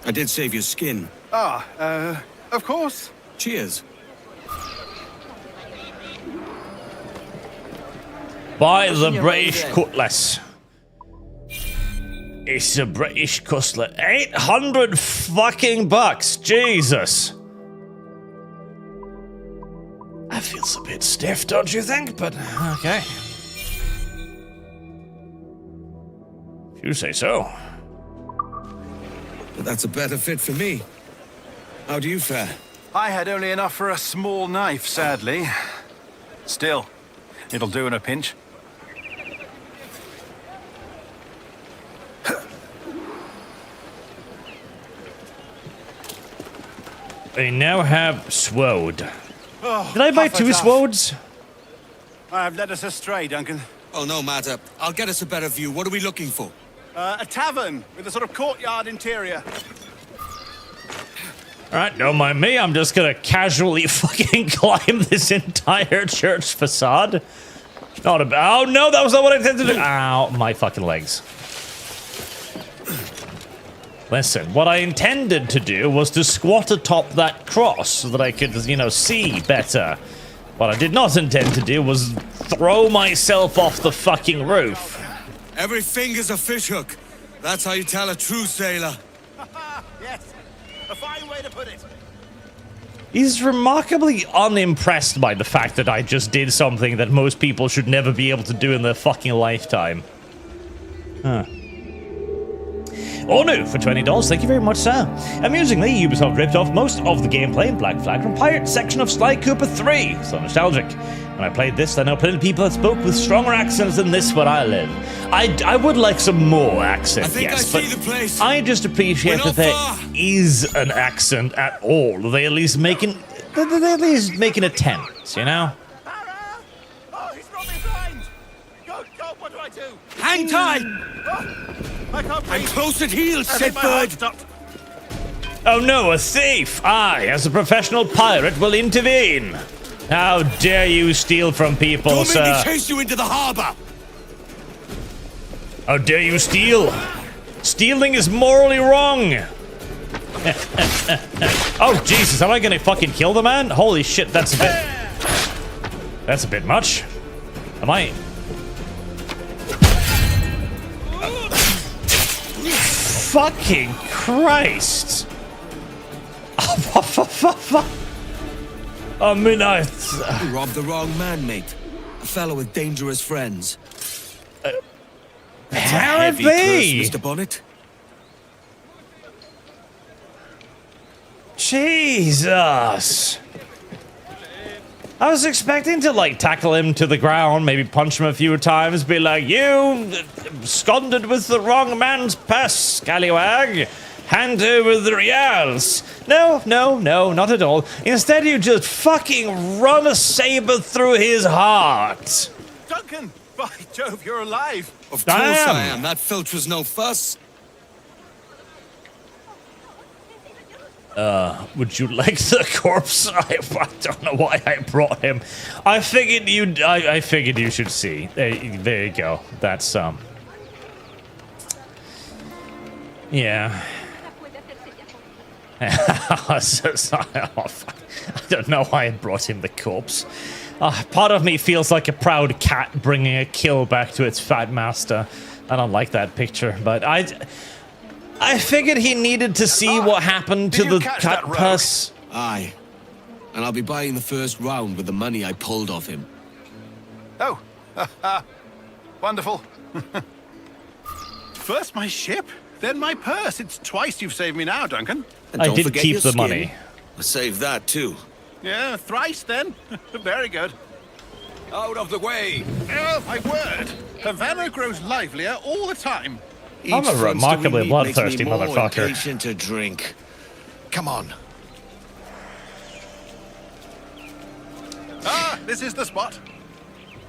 Speaker 4: I did save your skin.
Speaker 8: Of course.
Speaker 4: Cheers.
Speaker 1: Buy the British cutlass. It's a British cutlass. 800 fucking bucks. Jesus. That feels a bit stiff, don't you think? But, okay. If you say so.
Speaker 4: But that's a better fit for me. How do you fare?
Speaker 8: I had only enough for a small knife, sadly. Still, it'll do in a pinch.
Speaker 1: I now have sword.
Speaker 8: Oh,
Speaker 1: did I buy two swords?
Speaker 8: I've led us astray, Duncan.
Speaker 4: Oh, no matter. I'll get us a better view. What are we looking for?
Speaker 8: A tavern with a sort of courtyard interior.
Speaker 1: Alright, don't mind me. I'm just gonna casually fucking climb this entire church facade. Not about. Oh no, that was not what I intended to do. Ow, my fucking legs. Listen, what I intended to do was to squat atop that cross so that I could, see better. What I did not intend to do was throw myself off the fucking roof.
Speaker 4: Every finger's a fishhook. That's how you tell a true sailor.
Speaker 8: Yes, a fine way to put it.
Speaker 1: He's remarkably unimpressed by the fact that I just did something that most people should never be able to do in their fucking lifetime. Huh. Onu for $20. Thank you very much, sir. Amusingly, Ubisoft ripped off most of the gameplay in Black Flag from Pirate section of Sly Cooper 3. So nostalgic. When I played this, I know plenty of people that spoke with stronger accents than this where I live. I would like some more accent,
Speaker 7: I think
Speaker 1: yes,
Speaker 7: I
Speaker 1: but
Speaker 7: see the place.
Speaker 1: I just appreciate
Speaker 7: We're
Speaker 1: that there
Speaker 7: not far.
Speaker 1: is an accent at all. They at least making attempts, you know?
Speaker 2: Oh, he's not behind! God, what do I do?
Speaker 7: Hang tight!
Speaker 2: I can't
Speaker 7: I'm
Speaker 2: breathe.
Speaker 7: close at heels,
Speaker 2: I
Speaker 7: said
Speaker 2: think my heart
Speaker 7: Bird.
Speaker 2: stopped.
Speaker 1: Oh no, a thief! I, as a professional pirate, will intervene! How dare you steal from people,
Speaker 7: Don't make me
Speaker 1: sir?
Speaker 7: chase you into the harbor!
Speaker 1: How dare you steal? Stealing is morally wrong! Oh, Jesus, am I gonna fucking kill the man? Holy shit, that's a bit much. Am I... Fucking Christ! I mean,
Speaker 4: You robbed the wrong man, mate. A fellow with dangerous friends. Heavy
Speaker 1: apparently!
Speaker 4: curse, Mr. Bonnet.
Speaker 1: Jesus! I was expecting to, like, tackle him to the ground, maybe punch him a few times, be like, you absconded with the wrong man's purse, scallywag. Hand over the reals. No, not at all. Instead, you just fucking run a saber through his heart.
Speaker 2: Duncan! By Jove, you're alive!
Speaker 4: Of
Speaker 1: I
Speaker 4: course
Speaker 1: am.
Speaker 4: I am. That filch was no fuss.
Speaker 1: Would you like the corpse? I don't know why I brought him. I figured you should see. There you go. That's yeah. I don't know why I brought him the corpse. Part of me feels like a proud cat bringing a kill back to its fat master. I don't like that picture, but I figured he needed to see what happened to
Speaker 2: Did you
Speaker 1: the
Speaker 2: catch
Speaker 1: cat
Speaker 2: that rogue?
Speaker 1: purse.
Speaker 4: Aye. And I'll be buying the first round with the money I pulled off him.
Speaker 2: Oh, wonderful. First my ship, then my purse. It's twice you've saved me now, Duncan.
Speaker 4: And
Speaker 1: I
Speaker 4: don't
Speaker 1: did
Speaker 4: forget
Speaker 1: keep
Speaker 4: your
Speaker 1: the
Speaker 4: skin.
Speaker 1: money.
Speaker 4: I saved that too.
Speaker 2: Yeah, thrice then. Very good.
Speaker 6: Out of the way!
Speaker 2: Oh, my word. Havana grows livelier all the time.
Speaker 1: I'm a remarkably bloodthirsty
Speaker 4: more
Speaker 1: motherfucker.
Speaker 4: impatient to drink. Come on.
Speaker 2: Ah, this is the spot.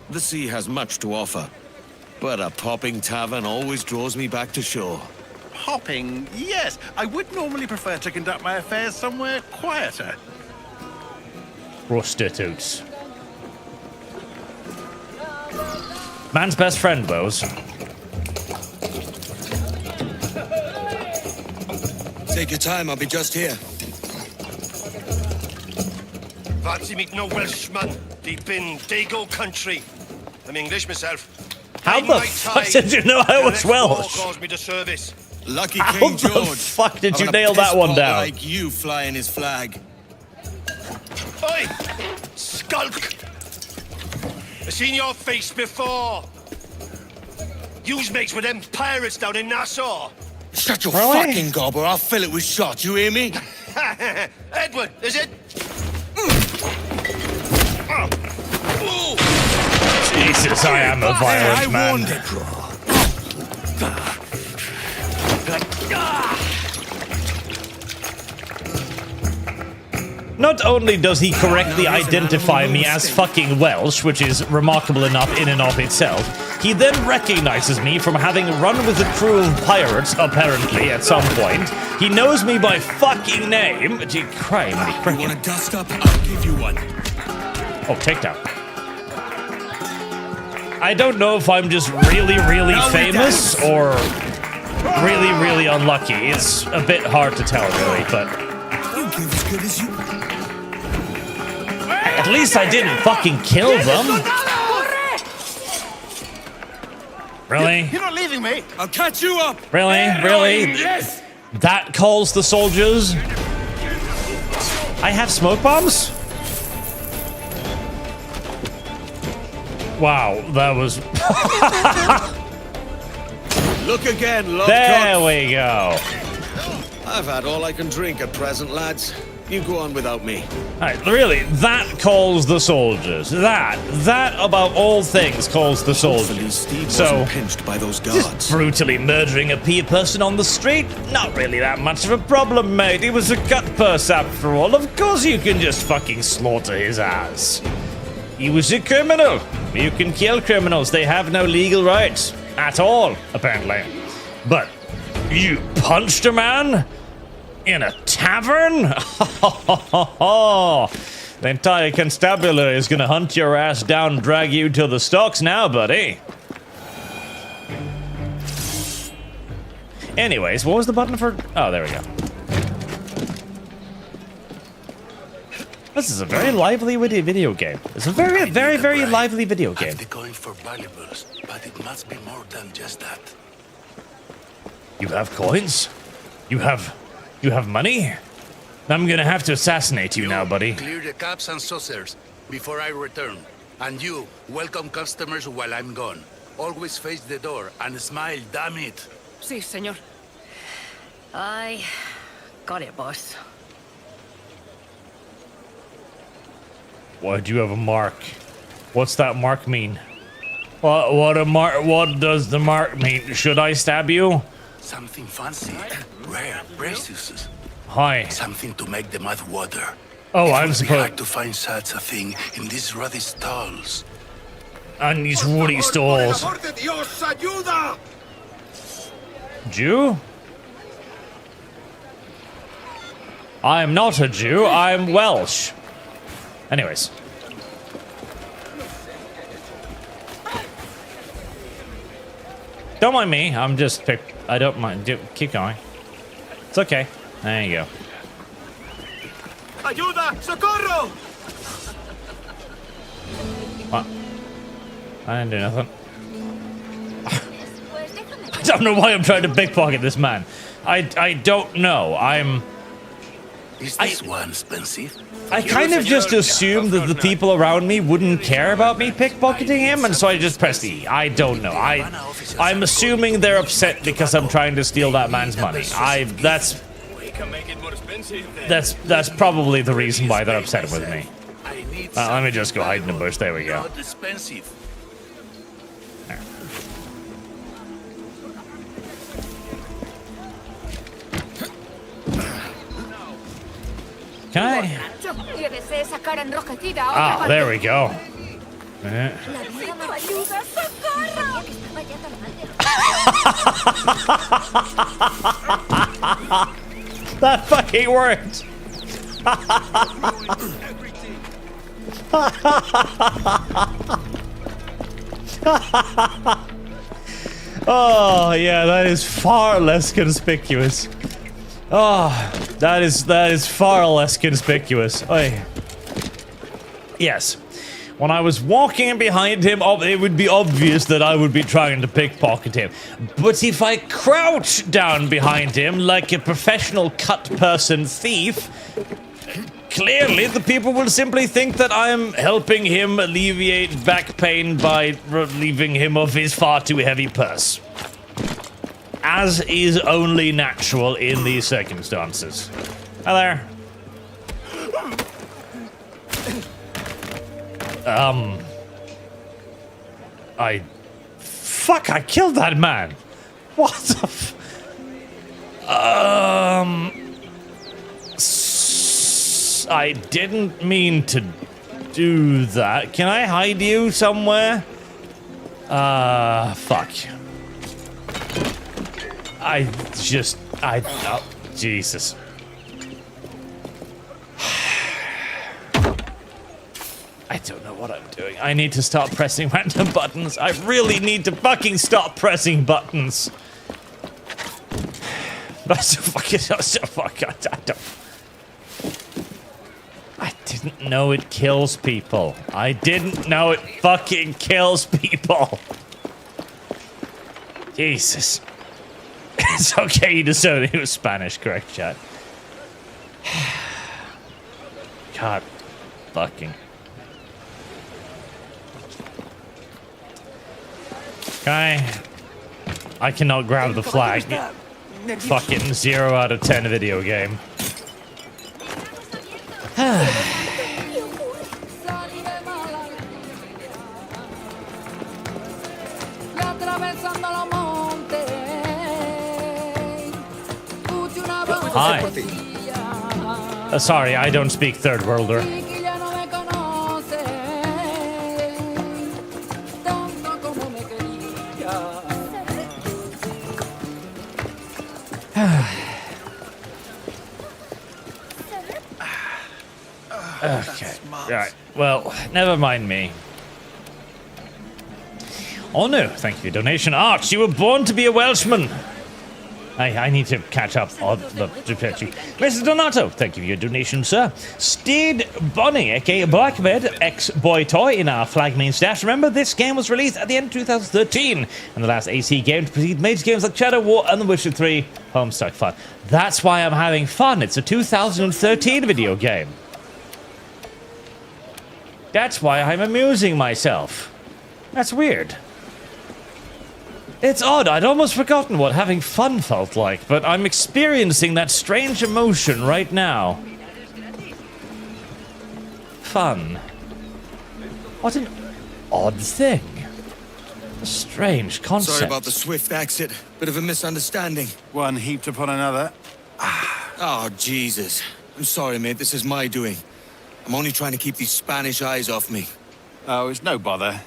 Speaker 4: The sea has much to offer, but a popping tavern always draws me back to shore.
Speaker 2: Hopping, yes. I would normally prefer to conduct my affairs somewhere quieter.
Speaker 1: Prostitutes. Man's best friend, those.
Speaker 7: Take your time, I'll be just here.
Speaker 10: Fancy meeting no Welshman deep in Dago country. I'm English myself.
Speaker 1: How
Speaker 10: Biding
Speaker 1: the
Speaker 10: my
Speaker 1: fuck
Speaker 10: time.
Speaker 1: did you know I
Speaker 10: The
Speaker 1: was
Speaker 10: next war
Speaker 1: Welsh?
Speaker 10: calls me to service.
Speaker 4: Lucky
Speaker 1: How
Speaker 4: King
Speaker 1: the
Speaker 4: George.
Speaker 1: fuck did you
Speaker 4: Having a
Speaker 1: nail that
Speaker 4: piss
Speaker 1: one
Speaker 4: pot
Speaker 1: down?
Speaker 4: Like you flying his flag.
Speaker 10: Oi! Skulk! I've seen your face before. Yous mates with them pirates down in Nassau.
Speaker 7: Shut your
Speaker 1: Really?
Speaker 7: fucking gob or I'll fill it with shot, you hear me?
Speaker 10: Edward, is it?
Speaker 1: Jesus, I am a violent man.
Speaker 7: warned it.
Speaker 1: Not only does he correctly identify me as fucking Welsh, which is remarkable enough in and of itself, he then recognizes me from having run with a crew of pirates, apparently, at some point. He knows me by fucking name. Gee, criminy
Speaker 4: You want
Speaker 1: cricket.
Speaker 4: a dust up? I'll give you one.
Speaker 1: Oh, takedown. I don't know if I'm just really, really famous or really, really unlucky. It's a bit hard to tell, really, but
Speaker 7: You give as good as you...
Speaker 1: at least I didn't fucking kill them. Really?
Speaker 2: You're not leaving me.
Speaker 7: I'll catch you up!
Speaker 1: Really? Really?
Speaker 7: Yes!
Speaker 1: That calls the soldiers? I have smoke bombs? Wow, that was...
Speaker 7: Look again, Lord
Speaker 1: There
Speaker 7: God.
Speaker 1: we go.
Speaker 4: I've had all I can drink at present, lads. You go on without me.
Speaker 1: Alright, really, that calls the soldiers. That above all things calls the
Speaker 4: Hopefully
Speaker 1: soldiers.
Speaker 4: Steve
Speaker 1: So,
Speaker 4: wasn't pinched by those
Speaker 1: just
Speaker 4: guards.
Speaker 1: brutally murdering a person on the street? Not really that much of a problem, mate. He was a cut purse after all. Of course you can just fucking slaughter his ass. He was a criminal. You can kill criminals. They have no legal rights. At all, apparently. But you punched a man? In a tavern? The entire constabulary is gonna hunt your ass down and drag you to the stocks now, buddy. Anyways, what was the button for? Oh, there we go. This is a very lively video game. It's a very, very, very lively video game.
Speaker 8: I'm going for valuables, but it must be more than just that.
Speaker 1: You have coins? You have money? I'm gonna have to assassinate you now, buddy.
Speaker 8: Clear the cups and saucers before I return. And you, welcome customers while I'm gone. Always face the door and smile, damn it.
Speaker 11: Sí, señor. I got it, boss.
Speaker 1: Why do you have a mark? What's that mark mean? What does the mark mean? Should I stab you?
Speaker 8: Something fancy, rare, precious.
Speaker 1: Hi.
Speaker 8: Something to make the mouth water.
Speaker 1: Oh,
Speaker 8: It
Speaker 1: I'm
Speaker 8: would be
Speaker 1: supposed.
Speaker 8: hard to find such a thing in these ruddy stalls.
Speaker 1: And these woody stalls. Jew? I'm not a Jew. I'm Welsh. Anyways. Don't mind me. I'm just I don't mind. Keep going. It's okay. There you go.
Speaker 7: Ayuda! Socorro!
Speaker 1: What? I didn't do nothing. I don't know why I'm trying to pickpocket this man. I don't know.
Speaker 8: Is this one expensive?
Speaker 1: I kind of just assumed that the people around me wouldn't care about me pickpocketing him, and so I just pressed E. I don't know. I'm assuming they're upset because I'm trying to steal that man's money. That's probably the reason why they're upset with me. Let me just go hide in the bush. There we go. Can I? Ah, there we go. That fucking worked. Oh yeah, that is far less conspicuous. Oh, that is far less conspicuous. Oy. Yes. When I was walking behind him, it would be obvious that I would be trying to pickpocket him. But if I crouch down behind him like a professional cut-person thief, clearly the people will simply think that I'm helping him alleviate back pain by relieving him of his far too heavy purse. As is only natural in these circumstances. Hi there. Fuck, I killed that man. What the I didn't mean to do that. Can I hide you somewhere? Fuck. Oh, Jesus. I don't know what I'm doing. I need to stop pressing random buttons. I really need to fucking stop pressing buttons. I didn't know it kills people. I didn't know it fucking kills people. Jesus. It's okay to say he was Spanish, correct, chat? God fucking. Okay. I cannot grab the flag. Fucking 0 out of 10 video game. Hi. Sorry, I don't speak third worlder. Okay. Right. Well, never mind me. Oh no, thank you for your donation. Arch, you were born to be a Welshman. I need to catch up on the Mr. Donato, thank you for your donation, sir. Steed Bonnie, aka Blackbird, ex-boy toy in our flag main stash. Remember, this game was released at the end of 2013, and the last AC game to precede major games like Shadow War and The Witcher 3 Homestuck Fun. That's why I'm having fun. It's a 2013 video game. That's why I'm amusing myself. That's weird. It's odd, I'd almost forgotten what having fun felt like, but I'm experiencing that strange emotion right now. Fun. What an odd thing. A strange concept.
Speaker 4: Sorry about the swift exit. Bit of a misunderstanding.
Speaker 8: One heaped upon another.
Speaker 4: Oh, Jesus. I'm sorry, mate. This is my doing. I'm only trying to keep these Spanish eyes off me.
Speaker 8: Oh, it's no bother.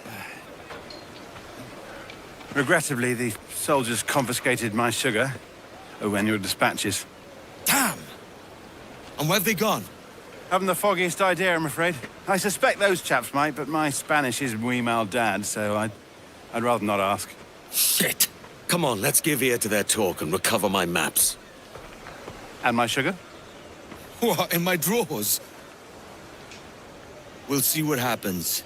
Speaker 8: Regrettably, the soldiers confiscated my sugar when your dispatches.
Speaker 4: Damn! And where have they gone?
Speaker 8: Haven't the foggiest idea, I'm afraid. I suspect those chaps might, but my Spanish is muy mal dad, so I'd rather not ask.
Speaker 4: Shit! Come on, let's give ear to their talk and recover my maps.
Speaker 8: And my sugar?
Speaker 4: What, in my drawers? We'll see what happens.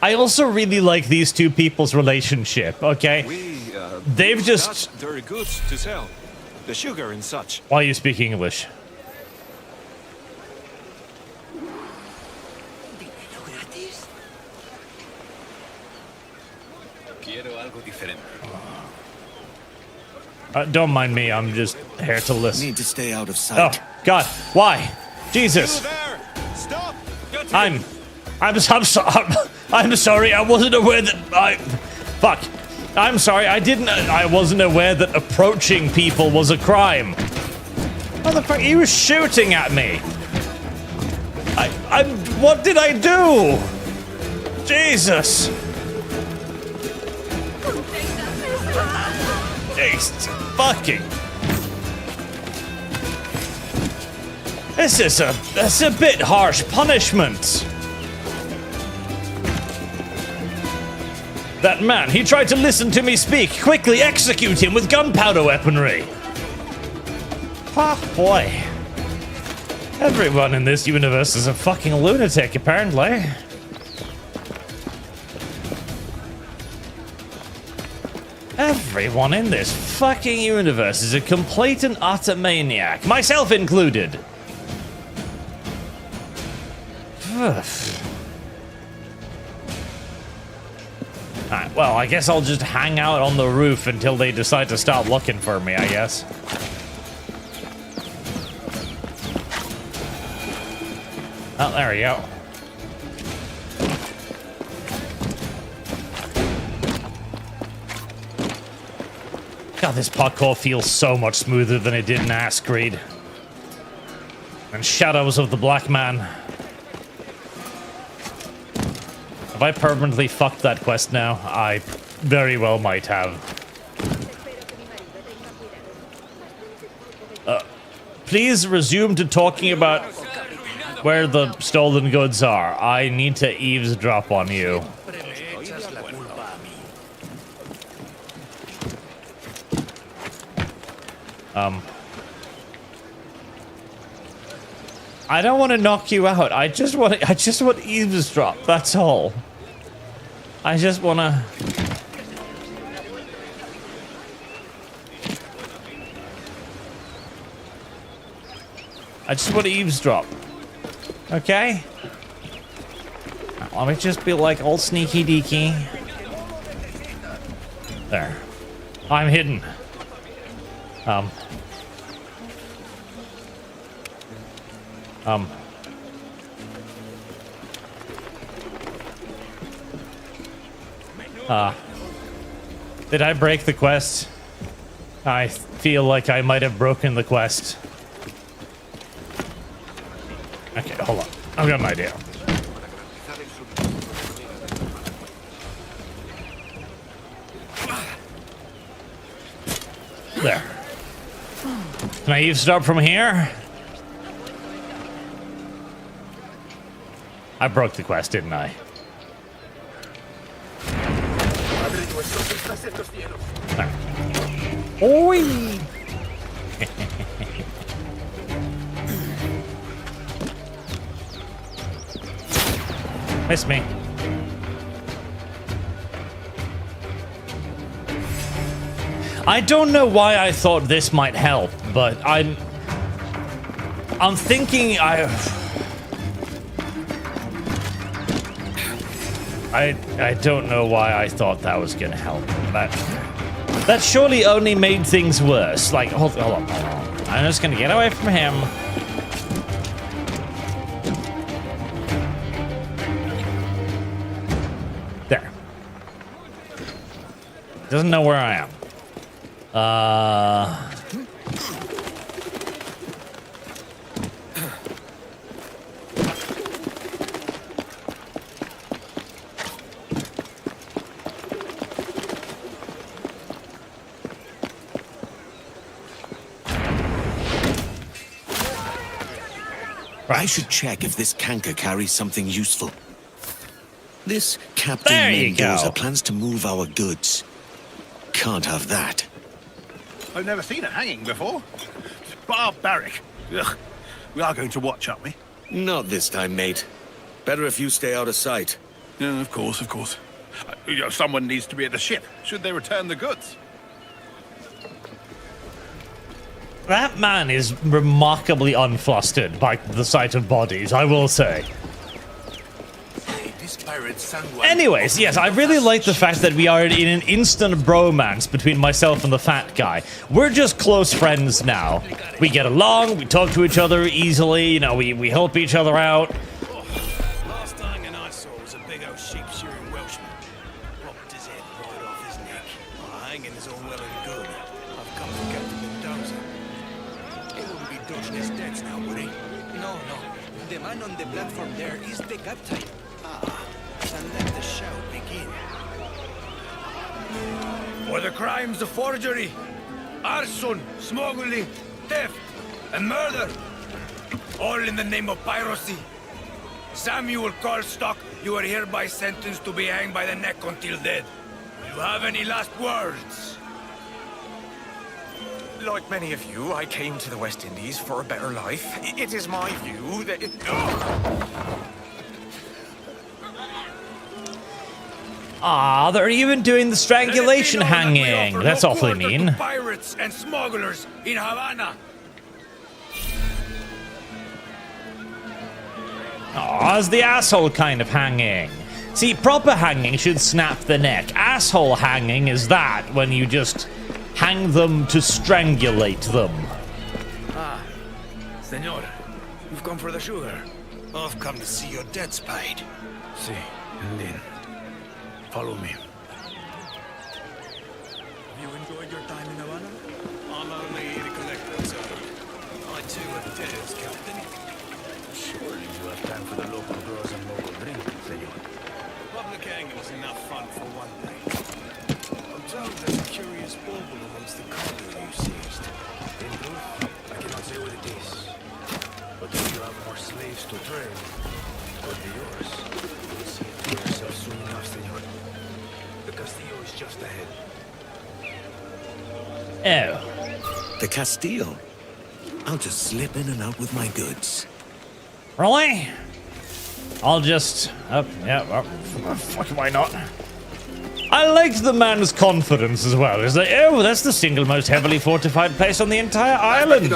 Speaker 1: I also really like these two people's relationship, okay? They've just...
Speaker 10: Their goods to sell. The sugar and such.
Speaker 1: Why are you speaking English? Don't mind me, I'm just here to listen.
Speaker 4: Need to stay out of sight.
Speaker 1: Oh, God, why? Jesus.
Speaker 10: Stop!
Speaker 1: I'm sorry, I wasn't aware that Fuck. I'm sorry, I wasn't aware that approaching people was a crime. Motherfucker, he was shooting at me. What did I do? Jesus. It's fucking. That's a bit harsh punishment. That man, he tried to listen to me speak. Quickly execute him with gunpowder weaponry. Oh boy. Everyone in this universe is a fucking lunatic, apparently. Everyone in this fucking universe is a complete and utter maniac, myself included. Alright, well, I guess I'll just hang out on the roof until they decide to stop looking for me, I guess. Oh, there we go. God, this parkour feels so much smoother than it did in Ass Creed. And Shadows of the Black Man. Have I permanently fucked that quest now? I very well might have. Please resume to talking about where the stolen goods are. I need to eavesdrop on you. I don't want to knock you out. I just want to eavesdrop. That's all. I just want to. I just want to eavesdrop. Okay? Let me just be like all sneaky deaky. There. I'm hidden. Did I break the quest? I feel like I might have broken the quest. Okay, hold on. I've got an idea. There. Can I eavesdrop from here? I broke the quest, didn't I? There. Oi! Miss me. I don't know why I thought this might help, but I'm thinking I don't know why I thought that was gonna help. That surely only made things worse. Like, hold on. I'm just gonna get away from him. There. Doesn't know where I am.
Speaker 4: I should check if this canker carries something useful. This Captain Mendoza plans to move our goods. Can't have that.
Speaker 8: I've never seen a hanging before. It's barbaric. Ugh. We are going to watch, aren't we?
Speaker 4: Not this time, mate. Better if you stay out of sight.
Speaker 8: Yeah, of course, of course. Someone needs to be at the ship. Should they return the goods?
Speaker 1: That man is remarkably unflustered by the sight of bodies, I will say. Anyways, yes, I really like the fact that we are in an instant bromance between myself and the fat guy. We're just close friends now. We get along, we talk to each other easily, you know, we help each other out.
Speaker 10: Last thing I saw was a big old sheep-shearing Welshman. Popped his head right off his neck. Hanging is all well and good. I've come to Captain Mendoza. He wouldn't be dodging his debts now, would he? No. The man on the platform there is the captain. And let the show begin. For the crimes of forgery, arson, smuggling, theft, and murder, all in the name of piracy. Samuel Carlstock, you are hereby sentenced to be hanged by the neck until dead. Do you have any last words?
Speaker 12: Like many of you, I came to the West Indies for a better life. It is my view that
Speaker 1: They're even doing the strangulation hanging. That's awfully mean.
Speaker 10: Pirates and smugglers in Havana.
Speaker 1: It's the asshole kind of hanging. See, proper hanging should snap the neck. Asshole hanging is that when you just hang them to strangulate them.
Speaker 10: Senor, you've come for the sugar. I've come to see your debts paid. See, and then follow me. Have you enjoyed your time in Havana? I'm only the collector, sir. I too have debts, Captain. Surely you have time for the local girls and local drink, senor. Public hanging is enough fun for one day. I'm told there's a curious bauble amongst the cargo you seized. In truth, I cannot say what it is. But if you have more slaves to trade, it could be yours. You'll see it for yourself soon enough, senor. The Castillo is just ahead.
Speaker 1: Oh.
Speaker 4: The Castillo? I'll just slip in and out with my goods.
Speaker 1: Really? I'll just... fuck, why not? I liked the man's confidence as well. He's like, oh, that's the single most heavily fortified place on the entire island.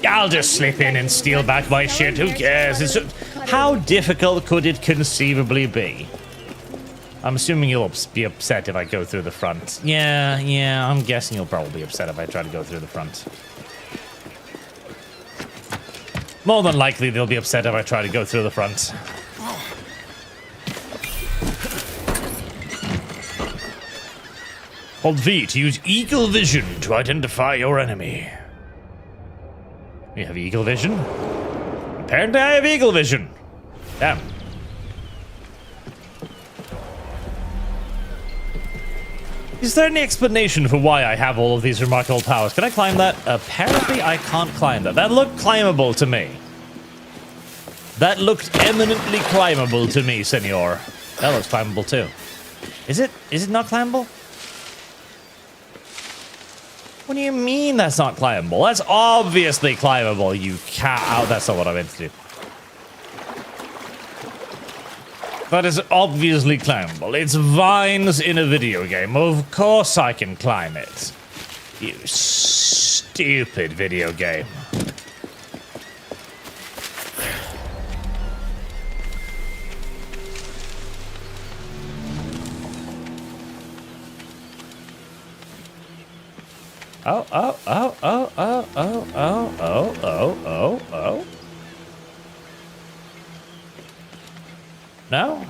Speaker 1: I'll just slip in and steal back my shit. Who cares? How difficult could it conceivably be? I'm assuming you'll be upset if I go through the front. Yeah, I'm guessing you'll probably be upset if I try to go through the front. More than likely, they'll be upset if I try to go through the front. Hold V to use Eagle Vision to identify your enemy. You have Eagle Vision? Apparently I have Eagle Vision. Damn. Is there any explanation for why I have all of these remarkable powers? Can I climb that? Apparently I can't climb that. That looked climbable to me. That looked eminently climbable to me, senor. That looks climbable too. Is it not climbable? What do you mean that's not climbable? That's obviously climbable, you cow. Oh, that's not what I meant to do. That is obviously climbable. It's vines in a video game. Of course I can climb it. You stupid video game. Oh. No?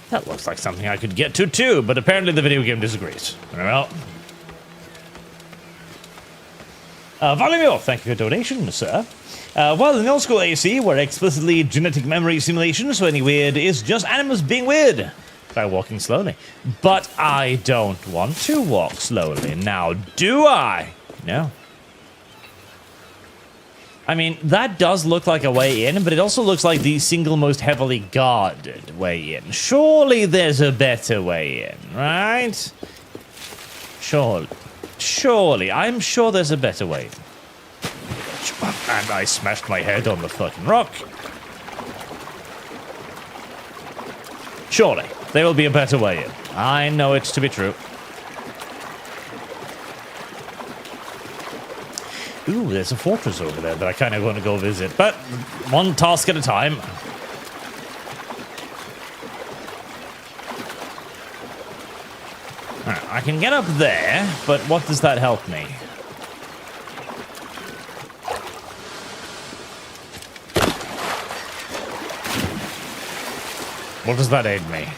Speaker 1: That looks like something I could get to too, but apparently the video game disagrees. Well. Volume, thank you for your donation, sir. While in old school AC were explicitly genetic memory simulations, so any weird is just animals being weird by walking slowly. But I don't want to walk slowly now, do I? No. I mean, that does look like a way in, but it also looks like the single most heavily guarded way in. Surely there's a better way in, right? Surely. I'm sure there's a better way in. And I smashed my head on the fucking rock. Surely, there will be a better way in. I know it to be true. Ooh, there's a fortress over there that I kind of want to go visit, but one task at a time. Right, I can get up there, but what does that help me? What does that aid me?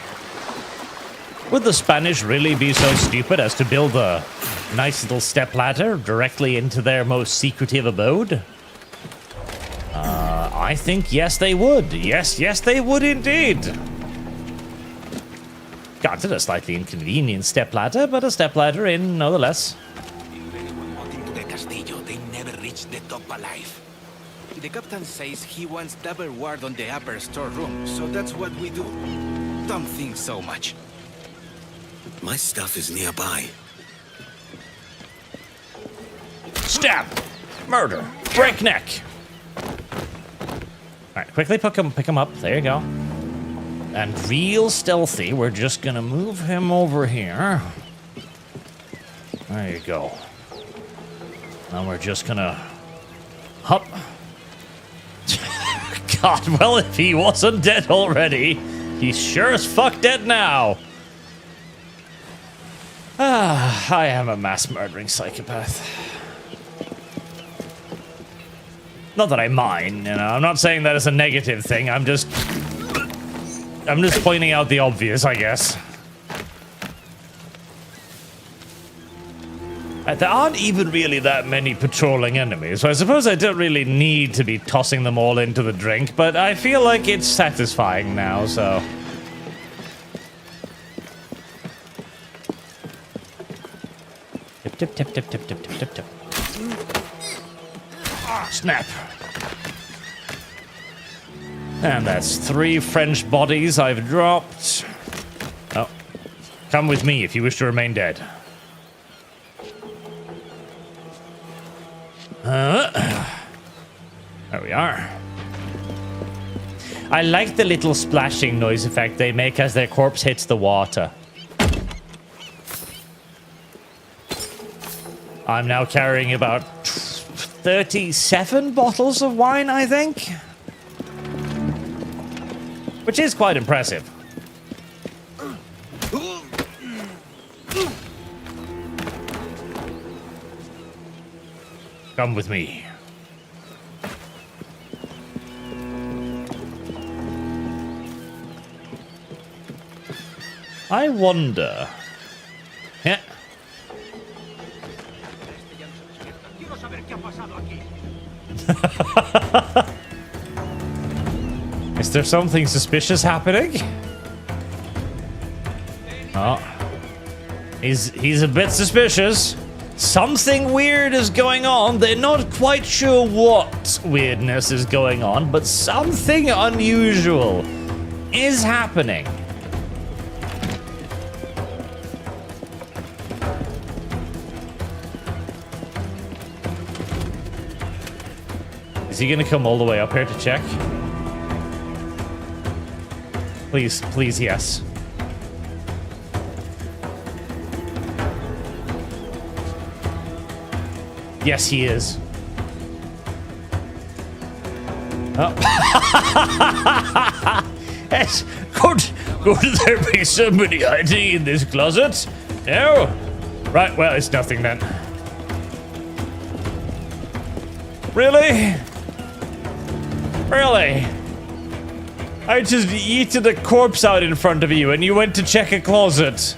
Speaker 1: Would the Spanish really be so stupid as to build a nice little stepladder directly into their most secretive abode? I think yes they would. Yes they would indeed. Granted, a slightly inconvenient stepladder, but a stepladder in nonetheless.
Speaker 7: Anyone walking to the castillo, they never reach the top alive. The captain says he wants double ward on the upper storeroom, so that's what we do. Don't think so much.
Speaker 4: My stuff is nearby.
Speaker 1: Stab! Murder! Breakneck! Alright, quickly pick him up. There you go. And real stealthy, we're just gonna move him over here. There you go. Now we're just gonna... Hup. God, well, if he wasn't dead already, he's sure as fuck dead now. I am a mass-murdering psychopath. Not that I mind, you know. I'm not saying that as a negative thing. I'm just pointing out the obvious, I guess. There aren't even really that many patrolling enemies, so I suppose I don't really need to be tossing them all into the drink, but I feel like it's satisfying now, so... Tip, tip, tip, tip, tip, tip, tip, tip. Snap. And that's 3 French bodies I've dropped. Oh. Come with me if you wish to remain dead. There we are. I like the little splashing noise effect they make as their corpse hits the water. I'm now carrying about 37 bottles of wine, I think. Which is quite impressive. Come with me. I wonder. Yeah. Is there something suspicious happening? Oh. He's a bit suspicious. Something weird is going on. They're not quite sure what weirdness is going on, but something unusual is happening. Is he gonna come all the way up here to check? Please, please, yes. Yes, he is. Oh. Yes. Could there be somebody hiding in this closet? No? Right, well, it's nothing then. Really? Really? I just yeeted a corpse out in front of you and you went to check a closet.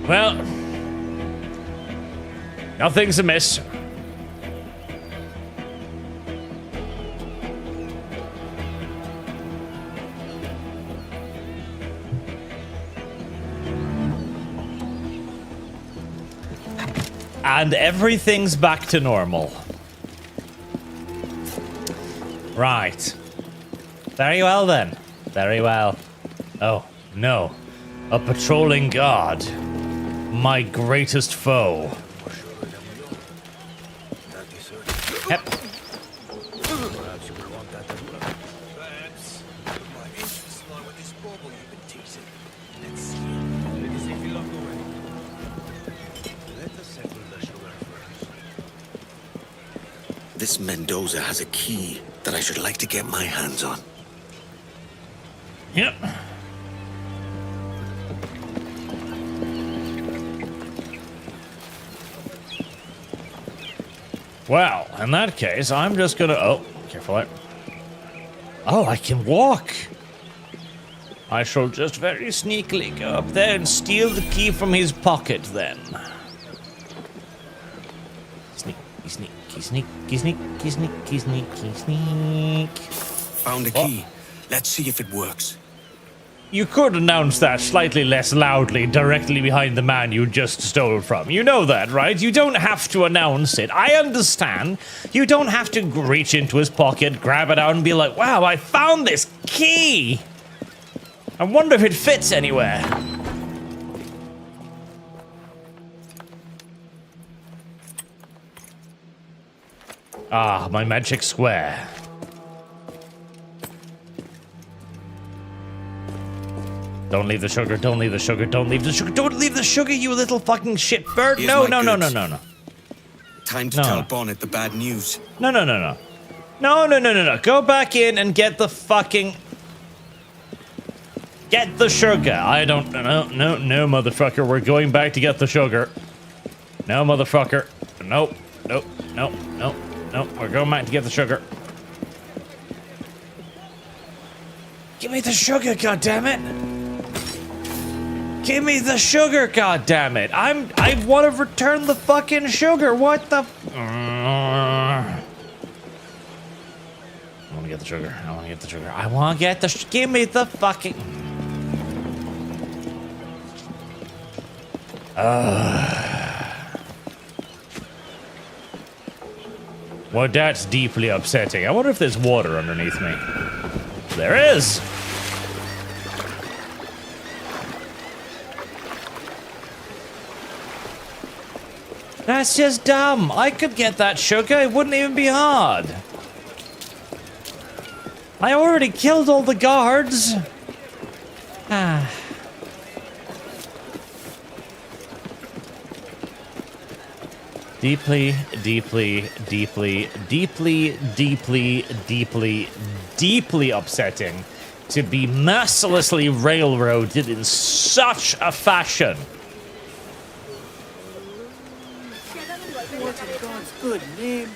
Speaker 1: Well, nothing's amiss. And everything's back to normal. Right. Very well then. Very well. Oh, no. A patrolling guard. My greatest foe. Yep.
Speaker 4: This Mendoza has a key that I should like to get my hands on.
Speaker 1: Yep. Well, in that case, I'm just gonna... Oh, careful there. Oh, I can walk. I shall just very sneakily go up there and steal the key from his pocket then. Sneaky, sneaky, sneaky, sneaky, sneaky, sneaky, sneak.
Speaker 4: Found a key. Let's see if it works.
Speaker 1: You could announce that slightly less loudly directly behind the man you just stole from. You know that, right? You don't have to announce it. I understand. You don't have to reach into his pocket, grab it out, and be like, wow, I found this key! I wonder if it fits anywhere. Ah, my magic square. Don't leave the sugar, don't leave the sugar, don't leave the sugar, don't leave the sugar, you little fucking shitbird! No, no, no, no, no, no.
Speaker 4: Time to tell Bonnet the bad news.
Speaker 1: No, no, no, no. No, no, no, no, no. Go back in and get the fucking... Get the sugar. I don't... No, no, no, motherfucker. We're going back to get the sugar. No, motherfucker. Nope. Nope. Nope. Nope. Nope. We're going back to get the sugar. Give me the sugar, goddammit! Give me the sugar, goddammit! I want to return the fucking sugar. What the? I want to get the sugar. I want to get the sugar. I want to get the. Give me the fucking. Well, that's deeply upsetting. I wonder if there's water underneath me. There is. That's just dumb. I could get that sugar. It wouldn't even be hard. I already killed all the guards. Ah. Deeply, deeply, deeply, deeply, deeply, deeply, deeply upsetting to be mercilessly railroaded in such a fashion.
Speaker 10: What in God's good name?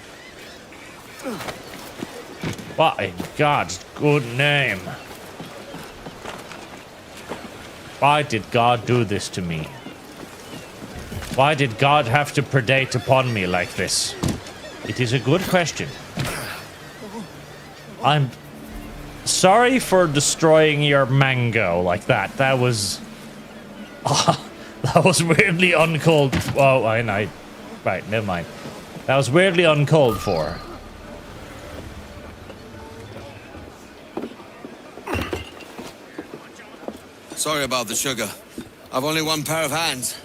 Speaker 1: What in God's good name? Why did God do this to me? Why did God have to predate upon me like this? It is a good question. I'm sorry for destroying your mango like that. That was... that was weirdly uncalled... Oh, I... Right, never mind. That was weirdly uncalled for.
Speaker 13: Sorry about the sugar. I've only one pair of hands.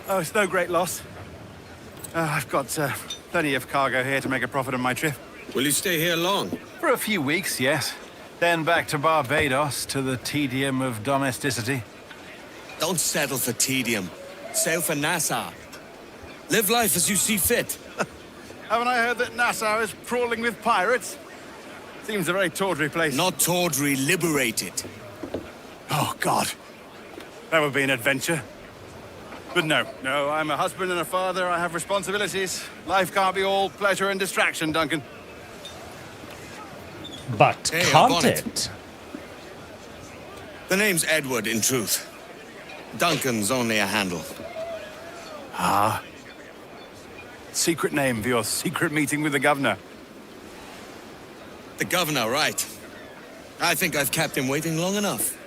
Speaker 2: Oh, it's no great loss. I've got plenty of cargo here to make a profit on my trip.
Speaker 13: Will you stay here long?
Speaker 2: For a few weeks, yes. Then back to Barbados, to the tedium of domesticity.
Speaker 13: Don't settle for tedium. Sail for Nassau. Live life as you see fit.
Speaker 2: Haven't I heard that Nassau is crawling with pirates? Seems a very tawdry place.
Speaker 13: Not tawdry, liberated.
Speaker 2: Oh, God. That would be an adventure. But no, I'm a husband and a father. I have responsibilities. Life can't be all pleasure and distraction, Duncan.
Speaker 1: But
Speaker 13: hey,
Speaker 1: can't it?
Speaker 13: The name's Edward, in truth. Duncan's only a handle.
Speaker 2: Ah. Secret name for your secret meeting with the governor.
Speaker 13: The governor, right. I think I've kept him waiting long enough.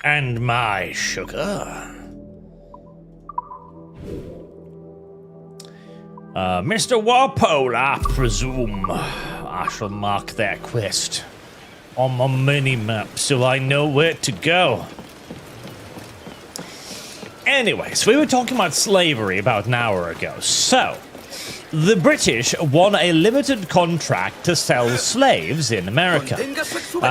Speaker 1: And my sugar. Mr. Walpole, I presume I shall mark that quest on my mini-map so I know where to go. Anyways, we were talking about slavery about an hour ago. So, the British won a limited contract to sell slaves in America.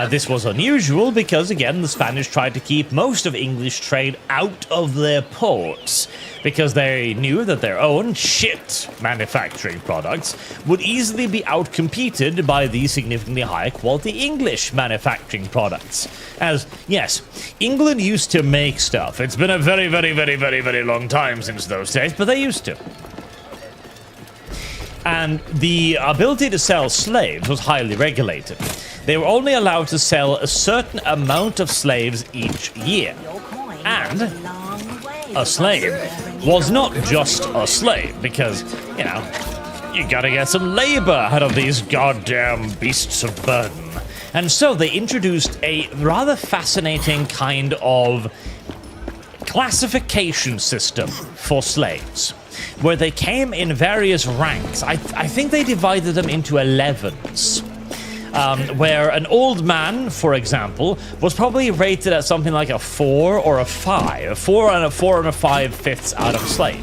Speaker 1: This was unusual because, again, the Spanish tried to keep most of English trade out of their ports because they knew that their own shit manufacturing products would easily be outcompeted by the significantly higher quality English manufacturing products. As, yes, England used to make stuff. It's been a very, very, very, very, very long time since those days, but they used to. And the ability to sell slaves was highly regulated. They were only allowed to sell a certain amount of slaves each year. And a slave was not just a slave, because, you know, you gotta get some labor out of these goddamn beasts of burden. And so they introduced a rather fascinating kind of classification system for slaves, where they came in various ranks. I think they divided them into 11s. Where an old man, for example, was probably rated at something like a 4 or a 5. A 4 and a 5/5 out of slave.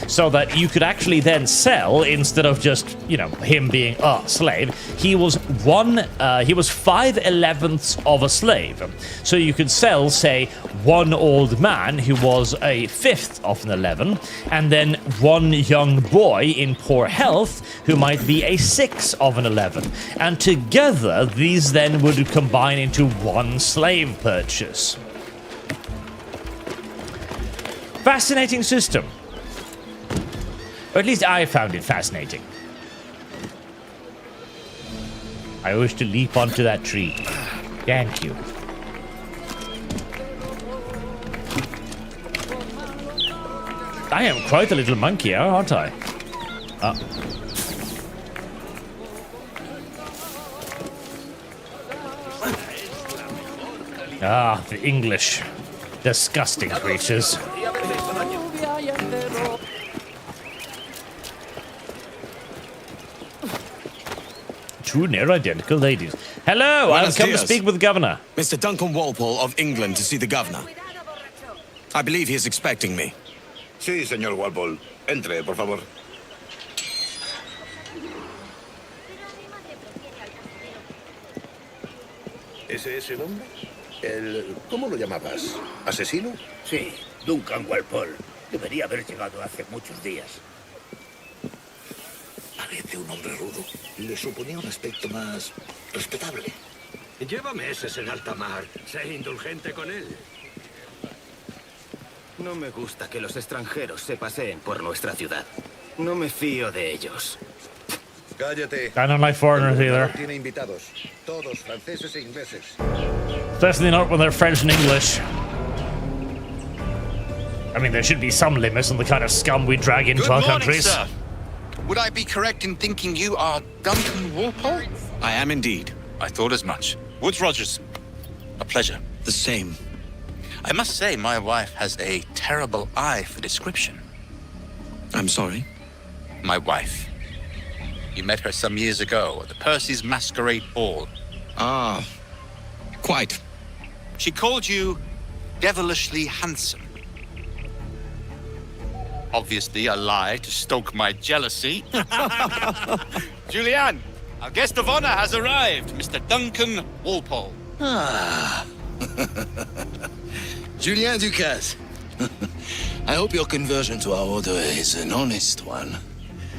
Speaker 1: So that you could actually then sell, instead of just, you know, him being a slave, he was 5/11 of a slave. So you could sell, say, one old man who was a 5th of an 11, and then one young boy in poor health who might be a 6 of an 11. And together, these then would combine into one slave purchase. Fascinating system. Or at least I found it fascinating. I wish to leap onto that tree. Thank you. I am quite a little monkey, aren't I? Ah, the English. Disgusting creatures. Two near-identical ladies. Hello, I've come to speak with the governor.
Speaker 13: Mr. Duncan Walpole of England to see the governor. I believe he is expecting me.
Speaker 14: Sí, señor Walpole. Entre, por favor. ¿Ese es el hombre? ¿Cómo lo llamabas? ¿Asesino?
Speaker 15: Sí, Duncan Walpole. Debería haber llegado hace muchos días.
Speaker 14: Parece un hombre rudo. Le suponía un aspecto más respetable.
Speaker 15: Lleva meses en alta mar. Sé indulgente con él. No me gusta que los extranjeros se paseen por nuestra ciudad. No me fío de ellos.
Speaker 14: Cállate.
Speaker 1: I don't like foreigners either.
Speaker 14: Tiene invitados. Todos franceses e ingleses.
Speaker 1: Especially not when they're French and English. I mean, there should be some limits on the kind of scum we drag into our countries.
Speaker 16: Sir. Would I be correct in thinking you are Duncan Walpole?
Speaker 13: I am indeed.
Speaker 16: I thought as much. Woods Rogers. A pleasure.
Speaker 13: The same.
Speaker 16: I must say, my wife has a terrible eye for description.
Speaker 13: I'm sorry?
Speaker 16: My wife. You met her some years ago at the Percy's Masquerade Ball.
Speaker 13: Ah, quite.
Speaker 16: She called you devilishly handsome. Obviously a lie to stoke my jealousy. Julianne, our guest of honor has arrived, Mr. Duncan Walpole.
Speaker 6: Ah. Julien Ducasse. I hope your conversion to our order is an honest one.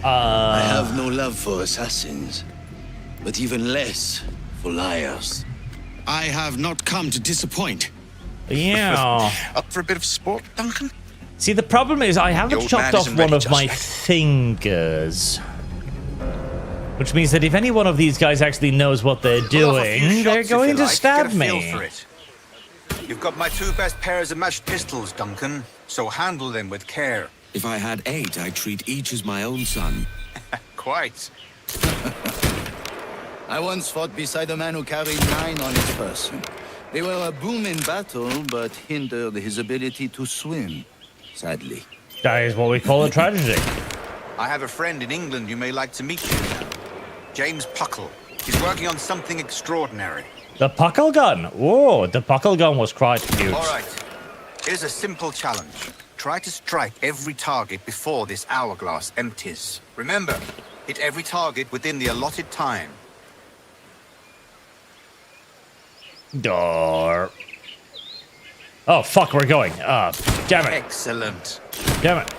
Speaker 6: I have no love for assassins, but even less for liars.
Speaker 13: I have not come to disappoint.
Speaker 1: Yeah.
Speaker 16: Up for a bit of sport, Duncan?
Speaker 1: See, the problem is I haven't chopped off one of my
Speaker 16: yet.
Speaker 1: fingers. Which means that if any one of these guys actually knows what they're doing, they're going to stab me.
Speaker 7: You've got my two best pairs of matched pistols, Duncan, so handle them with care.
Speaker 4: If I had 8, I'd treat each as my own son.
Speaker 7: Quite.
Speaker 6: I once fought beside a man who carried 9 on his person. They were a boom in battle, but hindered his ability to swim, sadly.
Speaker 1: That is what we call a tragedy.
Speaker 7: I have a friend in England you may like to meet, Julian. James Puckle. He's working on something extraordinary.
Speaker 1: The Puckle gun. Whoa, the Puckle gun was quite cute.
Speaker 7: All right. Here's a simple challenge. Try to strike every target before this hourglass empties. Remember, hit every target within the allotted time.
Speaker 1: Door. Oh, fuck, we're going. Damn it.
Speaker 7: Excellent.
Speaker 1: Damn it.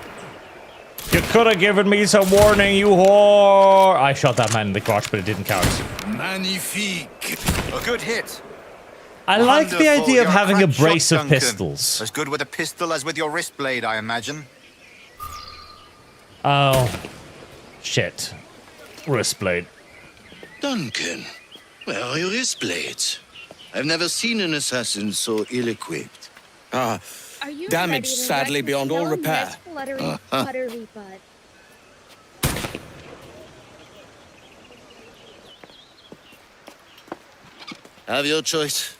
Speaker 1: You could have given me some warning, you whore. I shot that man in the crotch, but it didn't count.
Speaker 6: Magnifique.
Speaker 7: A good hit.
Speaker 1: I like the
Speaker 7: Wonderful.
Speaker 1: idea of
Speaker 7: You're
Speaker 1: having a
Speaker 7: crack
Speaker 1: brace
Speaker 7: shot,
Speaker 1: of
Speaker 7: Duncan.
Speaker 1: pistols.
Speaker 7: As good with a pistol as with your wrist blade, I imagine.
Speaker 1: Oh. Shit. Wrist blade.
Speaker 6: Duncan, where are your wrist blades? I've never seen an assassin so ill-equipped.
Speaker 5: Are you
Speaker 13: damaged
Speaker 5: ready to
Speaker 13: sadly
Speaker 5: wreck
Speaker 13: beyond
Speaker 5: this
Speaker 13: all
Speaker 5: young
Speaker 13: repair.
Speaker 5: Miss Fluttery, Fluttery Bud?
Speaker 6: Have your choice.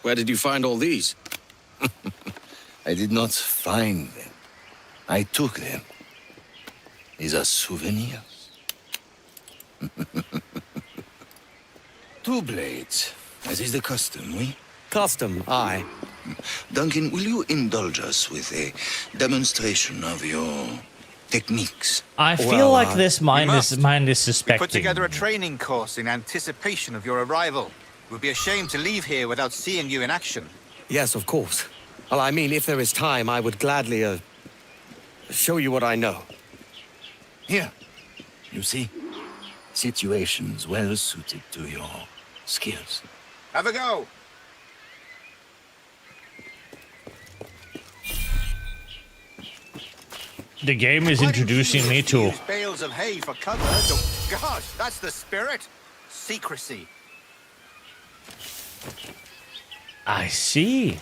Speaker 13: Where did you find all these?
Speaker 6: I did not find them. I took them. These are souvenirs. 2 blades, as is the custom, oui?
Speaker 13: Custom, aye.
Speaker 6: Duncan, will you indulge us with a demonstration of your techniques?
Speaker 1: I feel like this man is
Speaker 7: We
Speaker 1: suspecting.
Speaker 7: put together a training course in anticipation of your arrival. It would be a shame to leave here without seeing you in action.
Speaker 13: Yes, of course. Well, I mean, if there is time, I would gladly, show you what I know.
Speaker 6: Here, you see? Situations well suited to your skills.
Speaker 7: Have a go.
Speaker 1: The game is introducing me to.
Speaker 7: Use bales of hay for cover. Oh, God, that's the spirit. Secrecy.
Speaker 1: I see.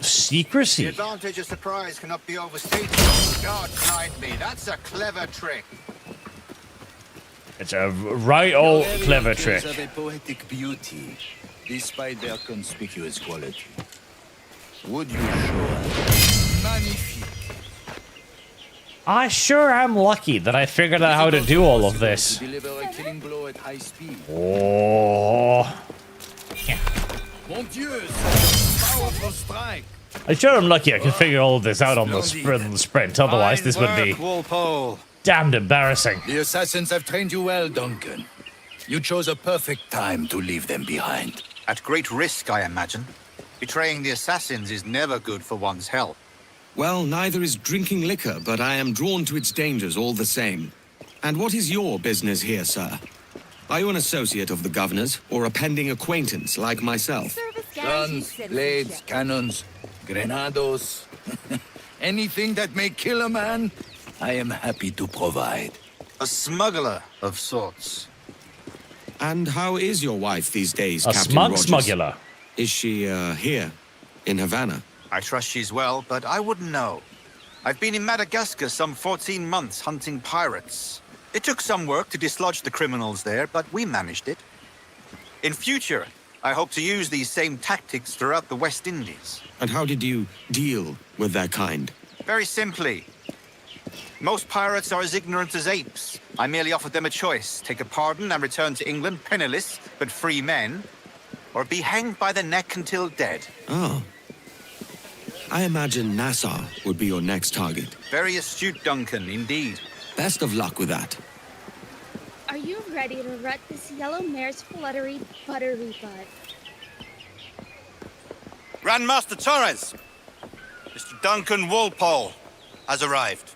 Speaker 1: Secrecy.
Speaker 7: The advantage of surprise cannot be overstated. God guide me, that's a clever trick.
Speaker 1: It's a right old clever trick.
Speaker 6: Have a poetic beauty, despite their conspicuous quality. Would you show us? Magnifique.
Speaker 1: I sure am lucky that I figured out how to do all of this.
Speaker 6: Deliver a killing blow at high speed.
Speaker 1: Oh. Yeah.
Speaker 7: Mon Dieu, such a powerful strike.
Speaker 1: I'm sure I'm lucky I can figure all of this out on the sprint. Otherwise, this would be
Speaker 7: Walpole.
Speaker 1: damned embarrassing.
Speaker 7: The assassins have trained you well, Duncan. You chose a perfect time to leave them behind.
Speaker 16: At great risk, I imagine. Betraying the assassins is never good for one's health.
Speaker 13: Well, neither is drinking liquor, but I am drawn to its dangers all the same. And what is your business here, sir? Are you an associate of the governor's, or a pending acquaintance like myself?
Speaker 7: Guns, blades, cannons, grenados, anything that may kill a man, I am happy to provide.
Speaker 16: A smuggler of sorts.
Speaker 13: And how is your wife these days,
Speaker 1: A
Speaker 13: Captain
Speaker 1: smug
Speaker 13: Rogers?
Speaker 1: smuggler.
Speaker 13: Is she, here, in Havana?
Speaker 16: I trust she's well, but I wouldn't know. I've been in Madagascar some 14 months hunting pirates. It took some work to dislodge the criminals there, but we managed it. In future, I hope to use these same tactics throughout the West Indies.
Speaker 13: And how did you deal with that kind?
Speaker 16: Very simply. Most pirates are as ignorant as apes. I merely offered them a choice. Take a pardon and return to England penniless, but free men. Or be hanged by the neck until dead.
Speaker 13: Oh. I imagine Nassau would be your next target.
Speaker 16: Very astute, Duncan, indeed.
Speaker 13: Best of luck with that.
Speaker 5: Are you ready to rut this yellow mare's fluttery buttery butt?
Speaker 2: Grandmaster Torres! Mr. Duncan Walpole has arrived.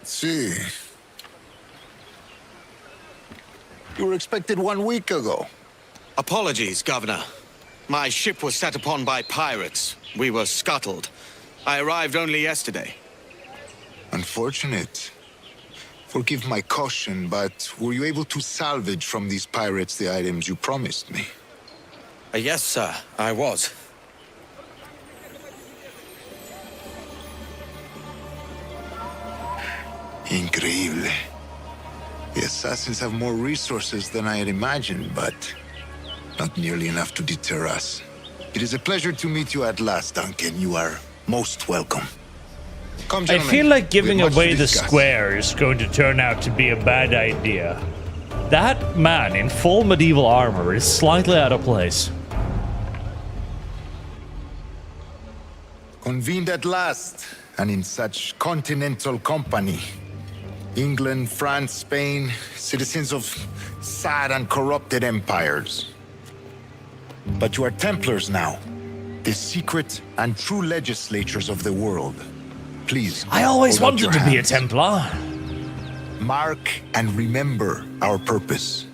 Speaker 9: See. You were expected 1 week ago.
Speaker 13: Apologies, Governor. My ship was set upon by pirates. We were scuttled. I arrived only yesterday.
Speaker 9: Unfortunate. Forgive my caution, but were you able to salvage from these pirates the items you promised me?
Speaker 13: Yes, sir, I was.
Speaker 9: Increíble. The assassins have more resources than I had imagined, but not nearly enough to deter us. It is a pleasure to meet you at last, Duncan. You are most welcome. Come,
Speaker 1: I
Speaker 9: gentlemen.
Speaker 1: feel like giving
Speaker 9: We have much
Speaker 1: away
Speaker 9: to
Speaker 1: the
Speaker 9: discuss.
Speaker 1: square is going to turn out to be a bad idea. That man in full medieval armor is slightly out of place.
Speaker 9: Convened at last, and in such continental company. England, France, Spain, citizens of sad and corrupted empires. But you are Templars now, the secret and true legislatures of the world. Please,
Speaker 1: I always
Speaker 9: hold out
Speaker 1: wanted
Speaker 9: your
Speaker 1: to be a
Speaker 9: hands.
Speaker 1: Templar.
Speaker 9: Mark and remember our purpose.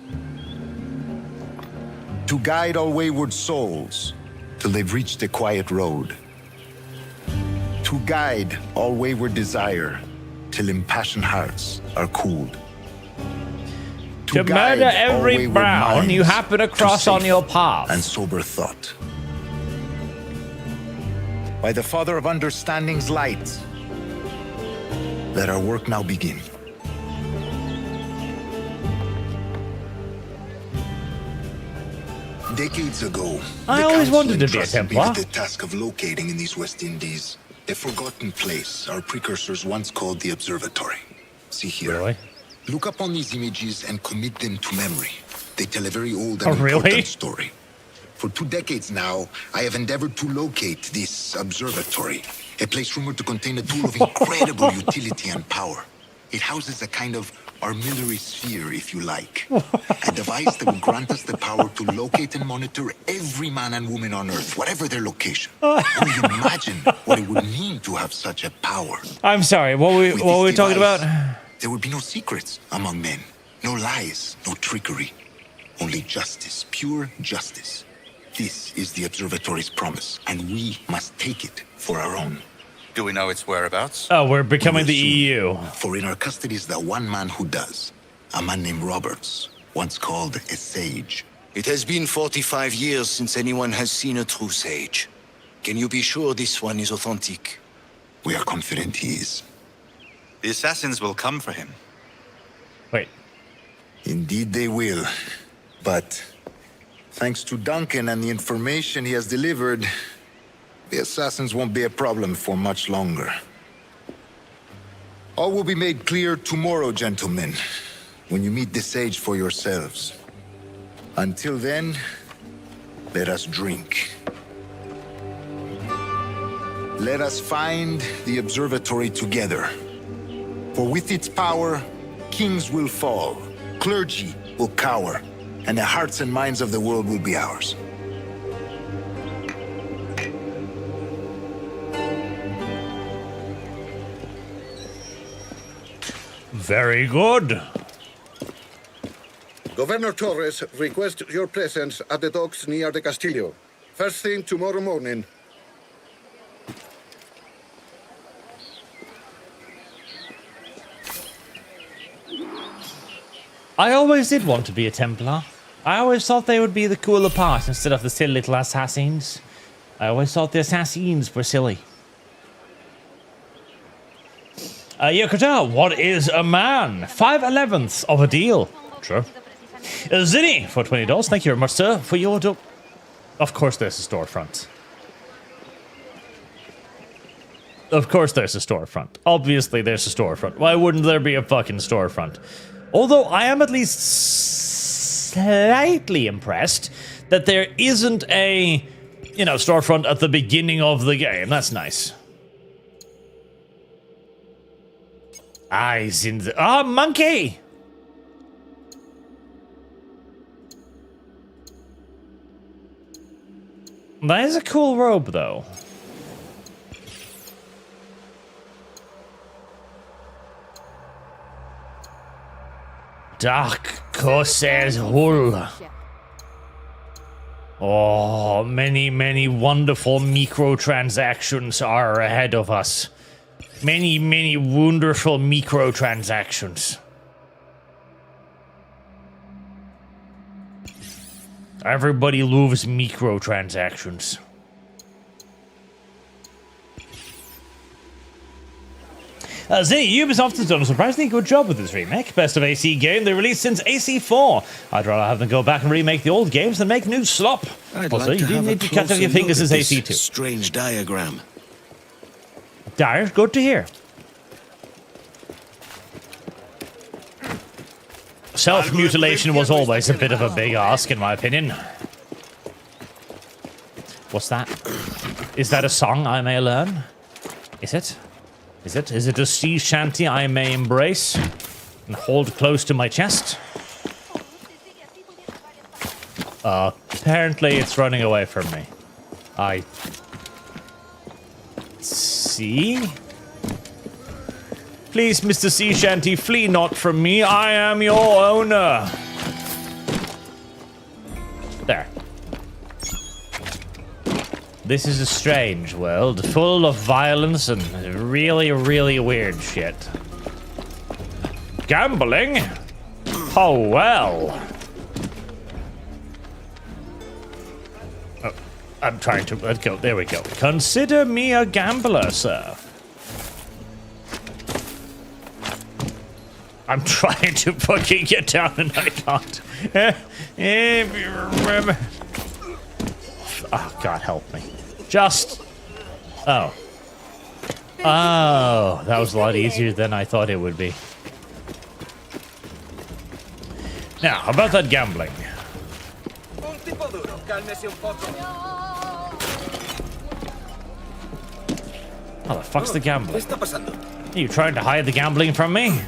Speaker 9: To guide all wayward souls till they've reached the quiet road. To guide all wayward desire till impassioned hearts are cooled.
Speaker 1: To
Speaker 9: guide
Speaker 1: murder
Speaker 9: all
Speaker 1: every
Speaker 9: wayward
Speaker 1: brown you
Speaker 9: minds
Speaker 1: happen
Speaker 9: to
Speaker 1: across on
Speaker 9: safe
Speaker 1: your path.
Speaker 9: and sober thought. By the Father of Understanding's light, let our work now begin. Decades ago,
Speaker 1: I
Speaker 9: the
Speaker 1: always
Speaker 9: Council
Speaker 1: wanted to be a
Speaker 9: entrusted me
Speaker 1: Templar.
Speaker 9: with the task of locating in these West Indies a forgotten place our precursors once called the Observatory. See here.
Speaker 1: Really?
Speaker 9: Look upon these images and commit them to memory. They tell a very old
Speaker 1: Oh,
Speaker 9: and
Speaker 1: really?
Speaker 9: important story. For 2 decades now, I have endeavored to locate this observatory, a place rumored to contain a tool of incredible utility and power. It houses a kind of armillary sphere, if you like. A device that will grant us the power to locate and monitor every man and woman on Earth, whatever their location. Only imagine what it would mean to have such a power.
Speaker 1: I'm sorry, what
Speaker 9: With
Speaker 1: were we
Speaker 9: this
Speaker 1: talking
Speaker 9: device,
Speaker 1: about?
Speaker 9: There would be no secrets among men, no lies, no trickery. Only justice, pure justice. This is the observatory's promise, and we must take it for our own.
Speaker 16: Do we know its whereabouts?
Speaker 1: Oh, we're becoming the
Speaker 9: Soon.
Speaker 1: EU.
Speaker 9: For in our custody is the one man who does. A man named Roberts, once called a sage.
Speaker 6: It has been 45 years since anyone has seen a true sage. Can you be sure this one is authentic?
Speaker 9: We are confident he is.
Speaker 16: The assassins will come for him.
Speaker 1: Wait.
Speaker 9: Indeed they will. But thanks to Duncan and the information he has delivered, the assassins won't be a problem for much longer. All will be made clear tomorrow, gentlemen, when you meet the sage for yourselves. Until then, Let us drink. Let us find the observatory together. For with its power, kings will fall, clergy will cower, and the hearts and minds of the world will be ours.
Speaker 1: Very good.
Speaker 14: Governor Torres requests your presence at the docks near the Castillo. First thing tomorrow morning.
Speaker 1: I always did want to be a Templar. I always thought they would be the cooler part instead of the silly little assassins. I always thought the assassins were silly. Yokota, what is a man? 5/11ths of a deal. Sure. Zinni for $20. Thank you very much, sir, for your do. Of course there's a storefront. Of course there's a storefront. Obviously there's a storefront. Why wouldn't there be a fucking storefront? Although I am at least slightly impressed that there isn't a, you know, storefront at the beginning of the game. That's nice. Eyes in the... Oh, monkey! That is a cool robe, though. Dark Corsair's hull. Oh, many, many wonderful microtransactions are ahead of us. Many, many wonderful microtransactions. Everybody loves microtransactions. Ubisoft has done a surprisingly good job with this remake. Best of AC game they released since AC4. I'd rather have them go back and remake the old games than make new slop. Also, you didn't need to cut off your fingers since AC2.
Speaker 4: Strange diagram.
Speaker 1: Dire, good to hear. Self-mutilation was always a bit of a big ask, in my opinion. What's that? Is that a song I may learn? Is it? Is it? Is it a sea shanty I may embrace and hold close to my chest? Apparently it's running away from me. I... See? Please, Mr. Sea Shanty, flee not from me. I am your owner. There. This is a strange world, full of violence and really, really weird shit. Gambling? Oh, well. Oh, I'm trying to... Let's go. There we go. Consider me a gambler, sir. I'm trying to fucking get down and I can't. If you remember... Oh, God, help me. Just... Oh. Oh, that was a lot easier than I thought it would be. Now, how about that gambling? How the fuck's the gambling? Are you trying to hide the gambling from me?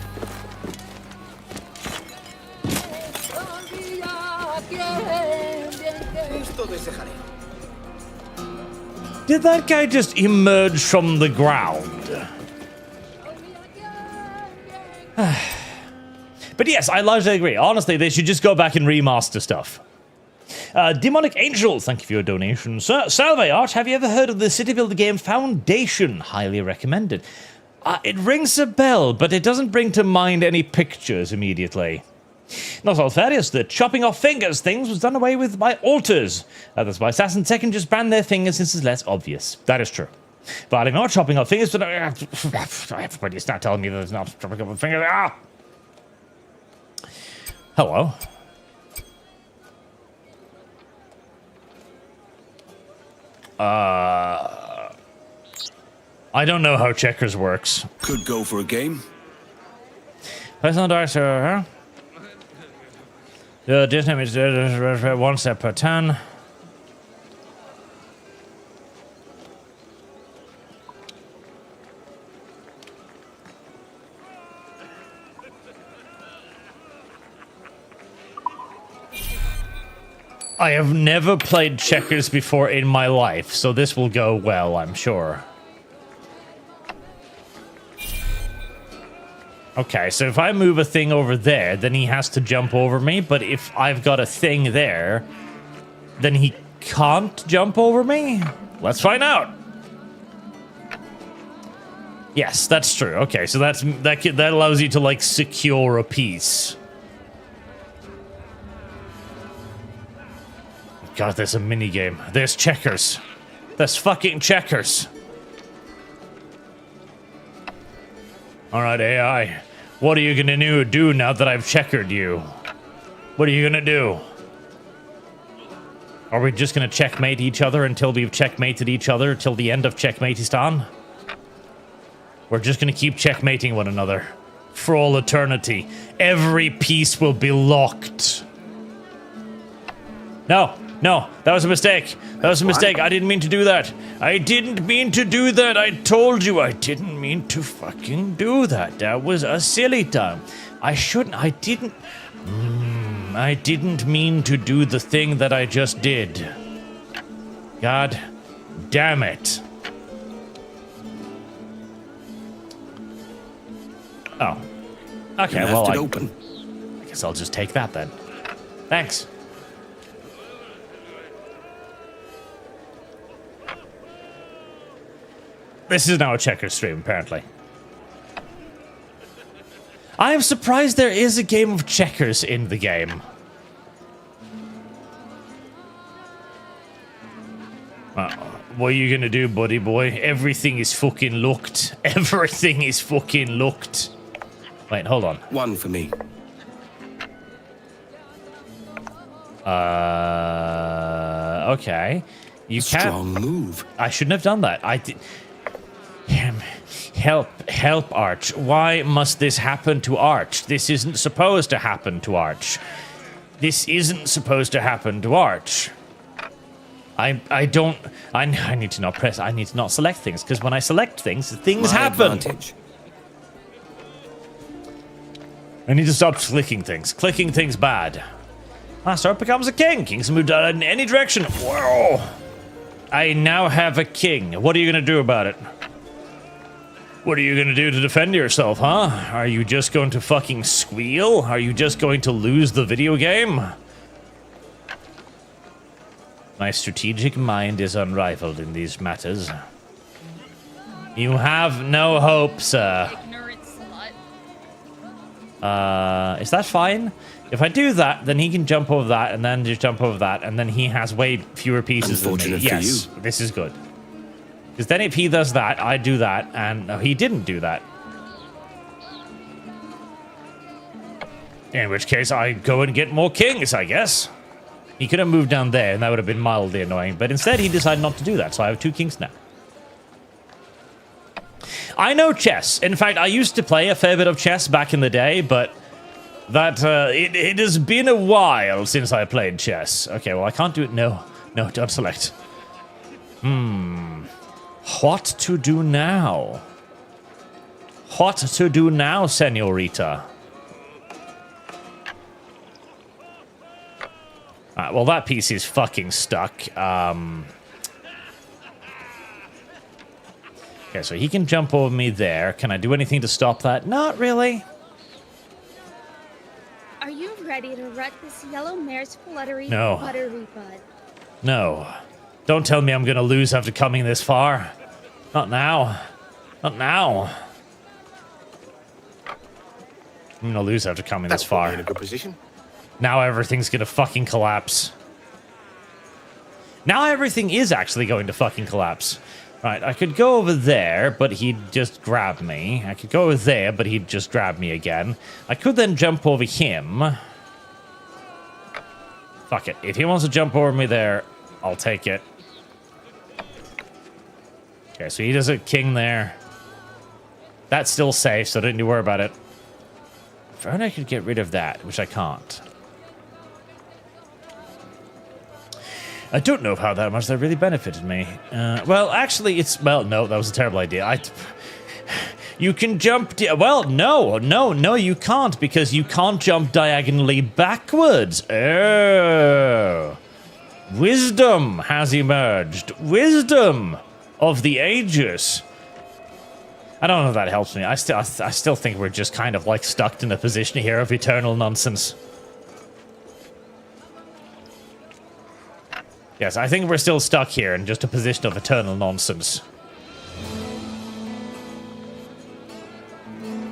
Speaker 1: Did that guy just emerge from the ground? But yes, I largely agree. Honestly, they should just go back and remaster stuff. Demonic Angel, thank you for your donation. Salve Arch, have you ever heard of the city builder game Foundation? Highly recommended. It rings a bell, but it doesn't bring to mind any pictures immediately. Not Alfarius, the chopping off fingers things was done away with by altars. That's why Assassin Second just banned their fingers since it's less obvious. That is true. But I'm not chopping off fingers, but everybody start telling me that it's not chopping off fingers. Ah! Hello. I don't know how checkers works.
Speaker 4: Could go for a game.
Speaker 1: Personal dark, sir. The damage is 1 step per turn. I have never played checkers before in my life, so this will go well, I'm sure. Okay, so if I move a thing over there, then he has to jump over me, but if I've got a thing there, then he can't jump over me? Let's find out. Yes, that's true. Okay, so that allows you to, like, secure a piece. God, there's a minigame. There's checkers. There's fucking checkers. Alright, AI. What are you gonna do now that I've checkered you? What are you gonna do? Are we just gonna checkmate each other until we've checkmated each other till the end of Checkmatistan? We're just gonna keep checkmating one another. For all eternity. Every piece will be locked. No, that was a mistake. That was a mistake. I didn't mean to do that. I didn't mean to do that. I told you I didn't mean to fucking do that. That was a silly time. I didn't mean to do the thing that I just did. God damn it. Oh. Okay, well,
Speaker 13: open.
Speaker 1: I guess I'll just take that then. Thanks. This is now a checker stream, apparently. I am surprised there is a game of checkers in the game. What are you gonna do, buddy boy? Everything is fucking looked. Everything is fucking looked. Wait, hold on.
Speaker 13: One for me.
Speaker 1: Okay. You can't.
Speaker 13: Strong move.
Speaker 1: I shouldn't have done that. I did. Help, Arch. Why must this happen to Arch? This isn't supposed to happen to Arch. This isn't supposed to happen to Arch. I need to not press. I need to not select things, because when I select things, things happen.
Speaker 13: Advantage.
Speaker 1: I need to stop clicking things. Clicking things bad. Master becomes a king. Kings move in any direction. Whoa! I now have a king. What are you gonna do about it? What are you gonna do to defend yourself, huh? Are you just going to fucking squeal? Are you just going to lose the video game? My strategic mind is unrivaled in these matters. You have no hope, sir. Is that fine? If I do that, then he can jump over that, and then just jump over that, and then he has way fewer pieces than me. Yes, this is good. Because then if he does that, I do that, and no, he didn't do that. In which case, I go and get more kings, I guess. He could have moved down there, and that would have been mildly annoying, but instead he decided not to do that, so I have 2 kings now. I know chess. In fact, I used to play a fair bit of chess back in the day, but that it has been a while since I played chess. Okay, well, I can't do it. No, don't select. What to do now? What to do now, senorita? Well, that piece is fucking stuck. Okay, so he can jump over me there. Can I do anything to stop that? Not really.
Speaker 5: Are you ready to rut this yellow mare's fluttery
Speaker 1: No.
Speaker 5: buttery bud?
Speaker 1: No. Don't tell me I'm gonna lose after coming this far. Not now. Not now. I'm gonna lose after coming this far.
Speaker 15: In a good position.
Speaker 1: Now everything's gonna fucking collapse. Now everything is actually going to fucking collapse. Right, I could go over there, but he'd just grab me. I could go over there, but he'd just grab me again. I could then jump over him. Fuck it. If he wants to jump over me there, I'll take it. Okay, so he does a king there. That's still safe, so don't need to worry about it. If only I could get rid of that, which I can't. I don't know how that much that really benefited me. Well, actually, it's... Well, no, that was a terrible idea. You can jump... Well, no, you can't, because you can't jump diagonally backwards. Oh. Wisdom has emerged. Wisdom of the ages. I don't know if that helps me. I still think we're just kind of like stuck in a position here of eternal nonsense. Yes, I think we're still stuck here in just a position of eternal nonsense.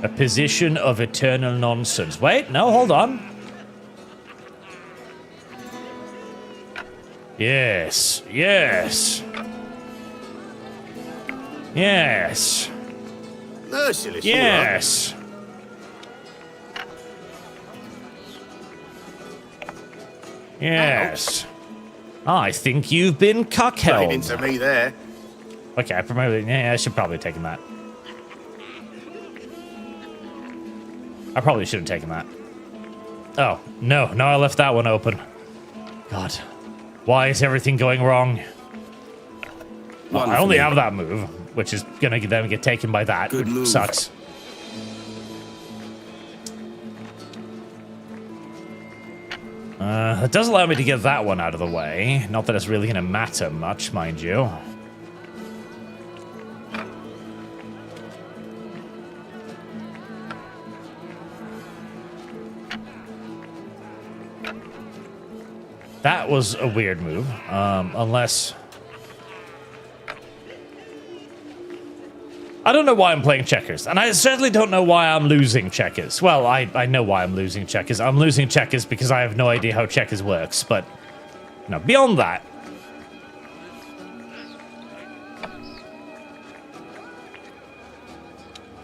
Speaker 1: A position of eternal nonsense. Wait, no, hold on. Yes, yes. Yes.
Speaker 15: Merciless.
Speaker 1: Yes. Yes. I think you've been cuckheld.
Speaker 15: Played into me there.
Speaker 1: Okay, I should probably have taken that. I probably should have taken that. Oh, no. No, I left that one open. God. Why is everything going wrong? Well, I only have that move, which is gonna then get taken by that.
Speaker 13: Good move.
Speaker 1: Sucks. It does allow me to get that one out of the way. Not that it's really gonna matter much, mind you. That was a weird move, unless... I don't know why I'm playing checkers, and I certainly don't know why I'm losing checkers. Well, I know why I'm losing checkers. I'm losing checkers because I have no idea how checkers works, but... No, beyond that...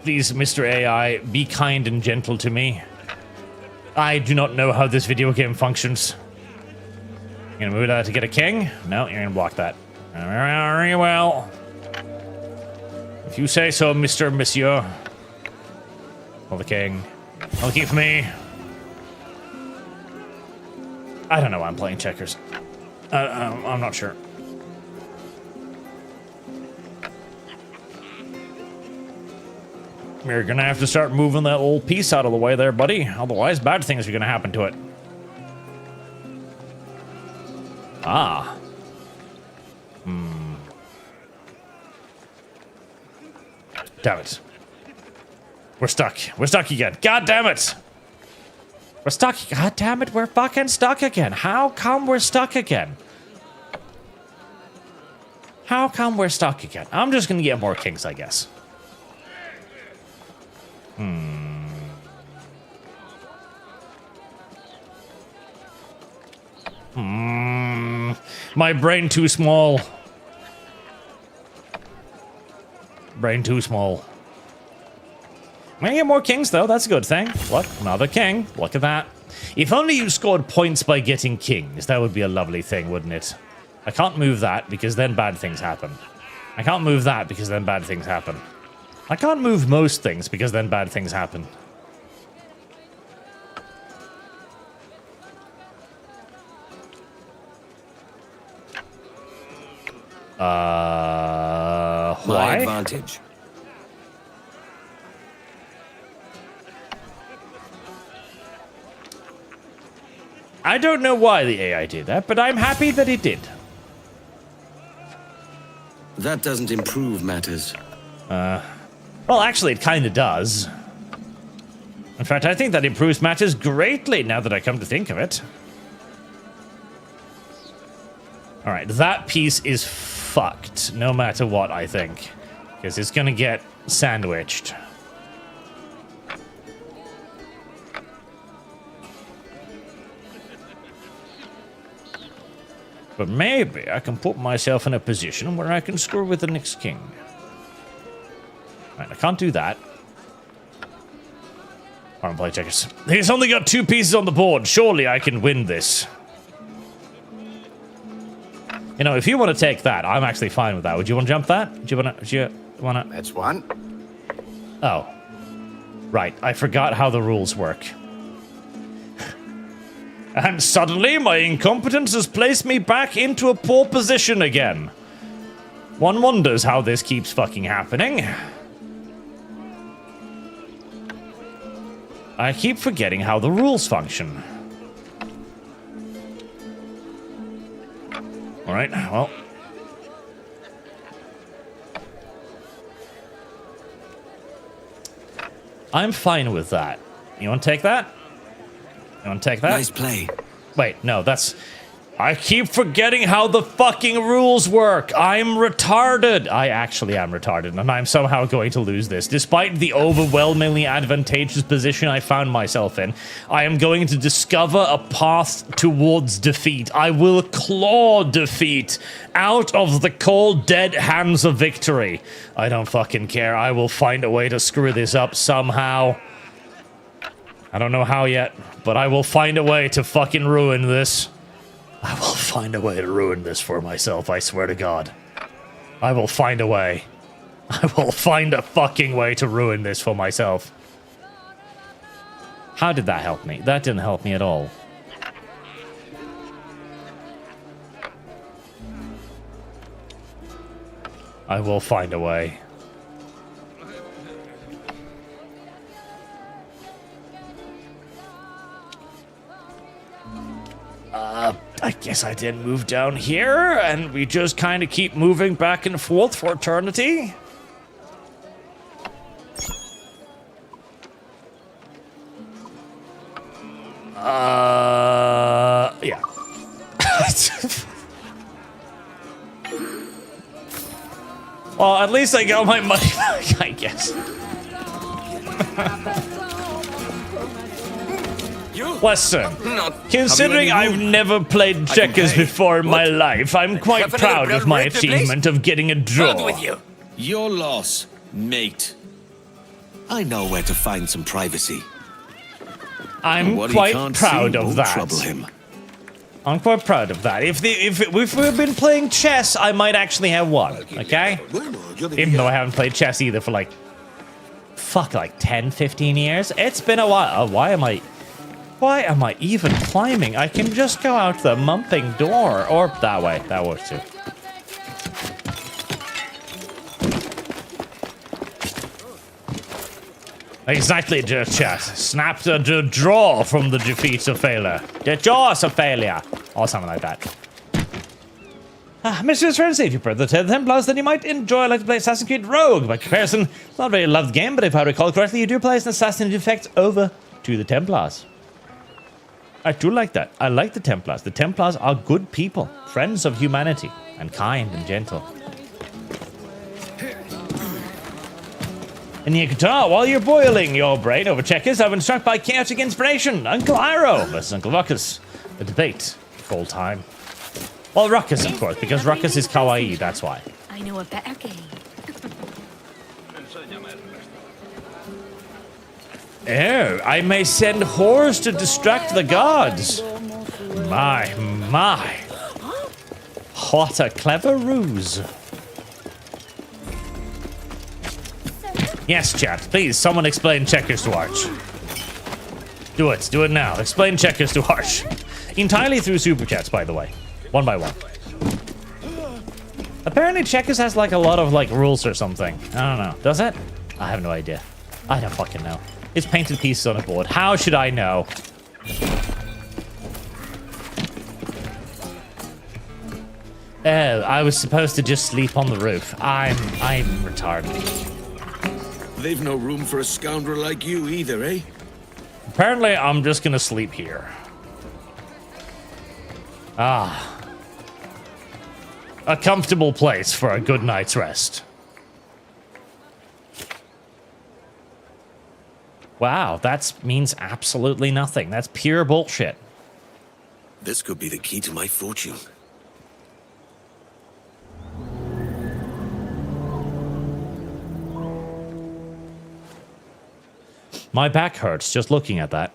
Speaker 1: Please, Mr. AI, be kind and gentle to me. I do not know how this video game functions. You're gonna move that to get a king? No, you're gonna block that. Very well. If you say so, Monsieur. Well, the king. I'll keep me. I don't know why I'm playing checkers. I'm not sure. You're gonna have to start moving that old piece out of the way there, buddy. Otherwise, bad things are gonna happen to it. Ah. Damn it. We're stuck. We're stuck again. God damn it. We're stuck. God damn it. We're fucking stuck again. How come we're stuck again? How come we're stuck again? I'm just gonna get more kings, I guess. My brain too small. Brain too small. I'm gonna get more kings, though. That's a good thing. Look, another king. Look at that. If only you scored points by getting kings, that would be a lovely thing, wouldn't it? I can't move that because then bad things happen. I can't move that because then bad things happen. I can't move most things because then bad things happen. Why?
Speaker 13: My advantage.
Speaker 1: I don't know why the AI did that, but I'm happy that it did.
Speaker 13: That doesn't improve matters.
Speaker 1: Well, actually, it kind of does. In fact, I think that improves matters greatly now that I come to think of it. All right, that piece is fucked, no matter what, I think. Because it's gonna get sandwiched. But maybe I can put myself in a position where I can score with the next king. Right, I can't do that. I don't play checkers. He's only got 2 pieces on the board. Surely I can win this. You know, if you want to take that, I'm actually fine with that. Would you want to jump that? Do you want to?
Speaker 15: That's one.
Speaker 1: Oh. Right, I forgot how the rules work. And suddenly, my incompetence has placed me back into a poor position again. One wonders how this keeps fucking happening. I keep forgetting how the rules function. Alright, well. I'm fine with that. You want to take that? You want to take that?
Speaker 13: Nice play.
Speaker 1: Wait, no, that's... I keep forgetting how the fucking rules work. I'm retarded. I actually am retarded, and I'm somehow going to lose this. Despite the overwhelmingly advantageous position I found myself in, I am going to discover a path towards defeat. I will claw defeat out of the cold, dead hands of victory. I don't fucking care. I will find a way to screw this up somehow. I don't know how yet, but I will find a way to fucking ruin this. I will find a way to ruin this for myself, I swear to God. I will find a way. I will find a fucking way to ruin this for myself. How did that help me? That didn't help me at all. I will find a way. I guess I did move down here, and we just kind of keep moving back and forth for eternity. Yeah. Well, at least I got my money back, I guess. Listen, considering I've never played checkers before in my life, I'm quite proud of my achievement of getting a draw.
Speaker 13: Your loss, mate. I know where to find some privacy.
Speaker 1: I'm quite proud of that.
Speaker 13: Trouble him.
Speaker 1: I'm quite proud of that. If we've been playing chess, I might actually have won, okay? Even though I haven't played chess either for like 10, 15 years. It's been a while. Why am I even climbing? I can just go out the mumping door. Or that way. That works too. Exactly, just chat. Snap the draw from the defeats of failure. The jaws of failure. Or something like that. Mr. Friends, if you prefer the Templars, then you might enjoy like to play Assassin's Creed Rogue. By comparison, it's not a very loved game, but if I recall correctly, you do play as an assassin who defects over to the Templars. I do like that. I like the Templars. The Templars are good people, friends of humanity, and kind and gentle. In your guitar, while you're boiling your brain over checkers, I've been struck by chaotic inspiration. Uncle Iroh versus Uncle Ruckus. The debate. Full time. Well, Ruckus, of course, because Ruckus is kawaii, that's why.
Speaker 11: I know a better game.
Speaker 1: Oh, I may send whores to distract the gods. My. What a clever ruse. Yes, chat, please, someone explain checkers to Arch. Do it now. Explain checkers to Arch. Entirely through Superchats, by the way. One by one. Apparently checkers has like a lot of like rules or something. I don't know. Does it? I have no idea. I don't fucking know. It's painted pieces on a board. How should I know? Oh, I was supposed to just sleep on the roof. I'm retarded.
Speaker 13: They've no room for a scoundrel like you either, eh?
Speaker 1: Apparently, I'm just gonna sleep here. Ah. A comfortable place for a good night's rest. Wow, that means absolutely nothing. That's pure bullshit.
Speaker 4: This could be the key to my fortune.
Speaker 1: My back hurts just looking at that.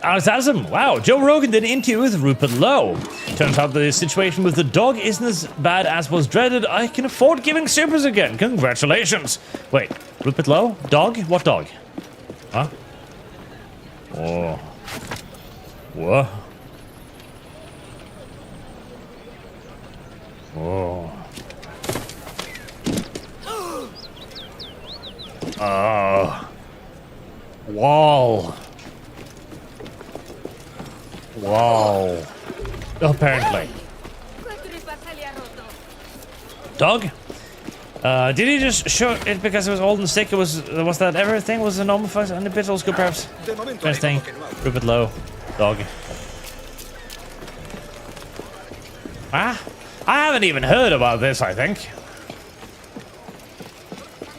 Speaker 1: Alzazim, wow, Joe Rogan did an interview with Rupert Lowe. Turns out the situation with the dog isn't as bad as was dreaded. I can afford giving supers again. Congratulations. Wait, Rupert Lowe? Dog? What dog? Huh? Oh. What? Oh. Wall. Wall. Apparently. Dog? Did he just show it because it was old and sick? Was that everything? Was it normal for us? And the bit old school perhaps? Best thing. Rip it low. Dog. Ah? I haven't even heard about this, I think.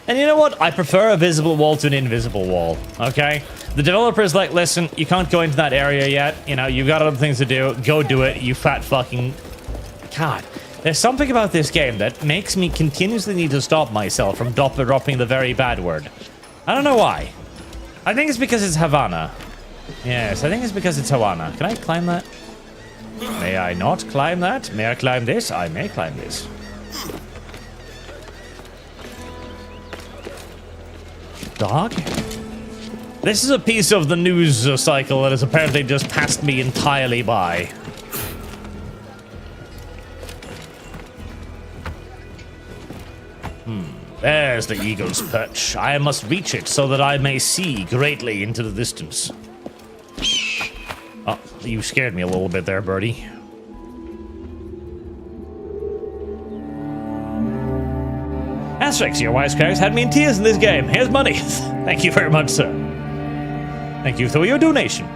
Speaker 1: And you know what? I prefer a visible wall to an invisible wall, okay? The developer's like, listen, you can't go into that area yet. You know, you've got other things to do. Go do it, you fat fucking... God. There's something about this game that makes me continuously need to stop myself from dropping the very bad word. I don't know why. I think it's because it's Havana. Yes, I think it's because it's Havana. Can I climb that? May I not climb that? May I climb this? I may climb this. Dog? This is a piece of the news cycle that has apparently just passed me entirely by. There's the eagle's perch. I must reach it so that I may see greatly into the distance. Oh, you scared me a little bit there, birdie. Asterix, your wisecracks had me in tears in this game. Here's money. Thank you very much, sir. Thank you for your donation.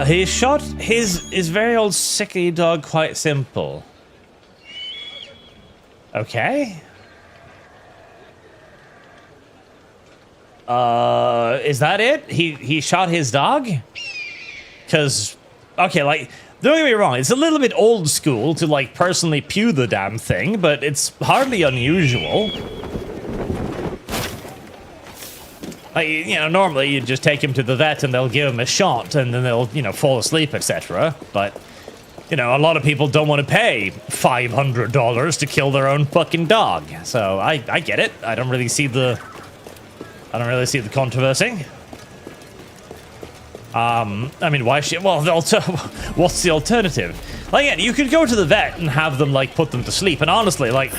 Speaker 1: He shot his very old sickly dog quite simple. Okay. Is that it? He shot his dog? Cause, okay, like, don't get me wrong, it's a little bit old school to, like, personally pew the damn thing, but it's hardly unusual. Like, you know, normally you just take him to the vet and they'll give him a shot and then they'll, you know, fall asleep, etc. But, you know, a lot of people don't want to pay $500 to kill their own fucking dog. So I get it. I don't really see the controversy. I mean, why should... Well, what's the alternative? Like, yeah, you could go to the vet and have them, like, put them to sleep. And honestly, like...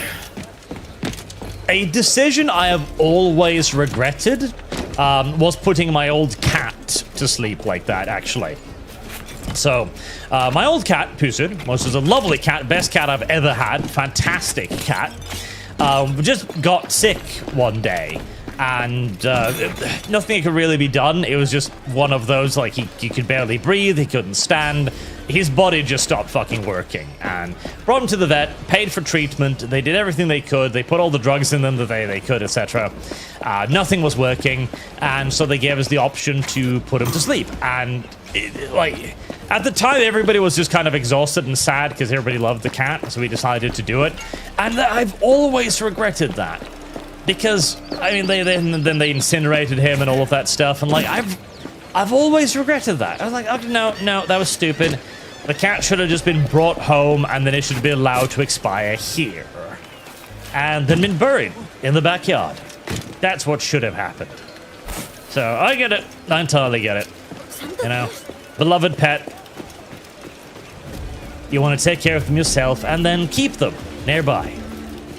Speaker 1: A decision I have always regretted was putting my old cat to sleep like that, actually. So, my old cat, Pusud, which was a lovely cat, best cat I've ever had, fantastic cat, just got sick one day. And nothing could really be done. It was just one of those, like, he could barely breathe, he couldn't stand. His body just stopped fucking working. And brought him to the vet, paid for treatment, they did everything they could, they put all the drugs in them that they could, etc. Nothing was working, and so they gave us the option to put him to sleep. And, like, at the time, everybody was just kind of exhausted and sad because everybody loved the cat, so we decided to do it. And I've always regretted that. Because, I mean, then they incinerated him and all of that stuff, and, like, I've always regretted that. I was like, oh, no, that was stupid. The cat should have just been brought home, and then it should be allowed to expire here. And then been buried in the backyard. That's what should have happened. So, I get it. I entirely get it. You know, beloved pet. You want to take care of them yourself, and then keep them nearby.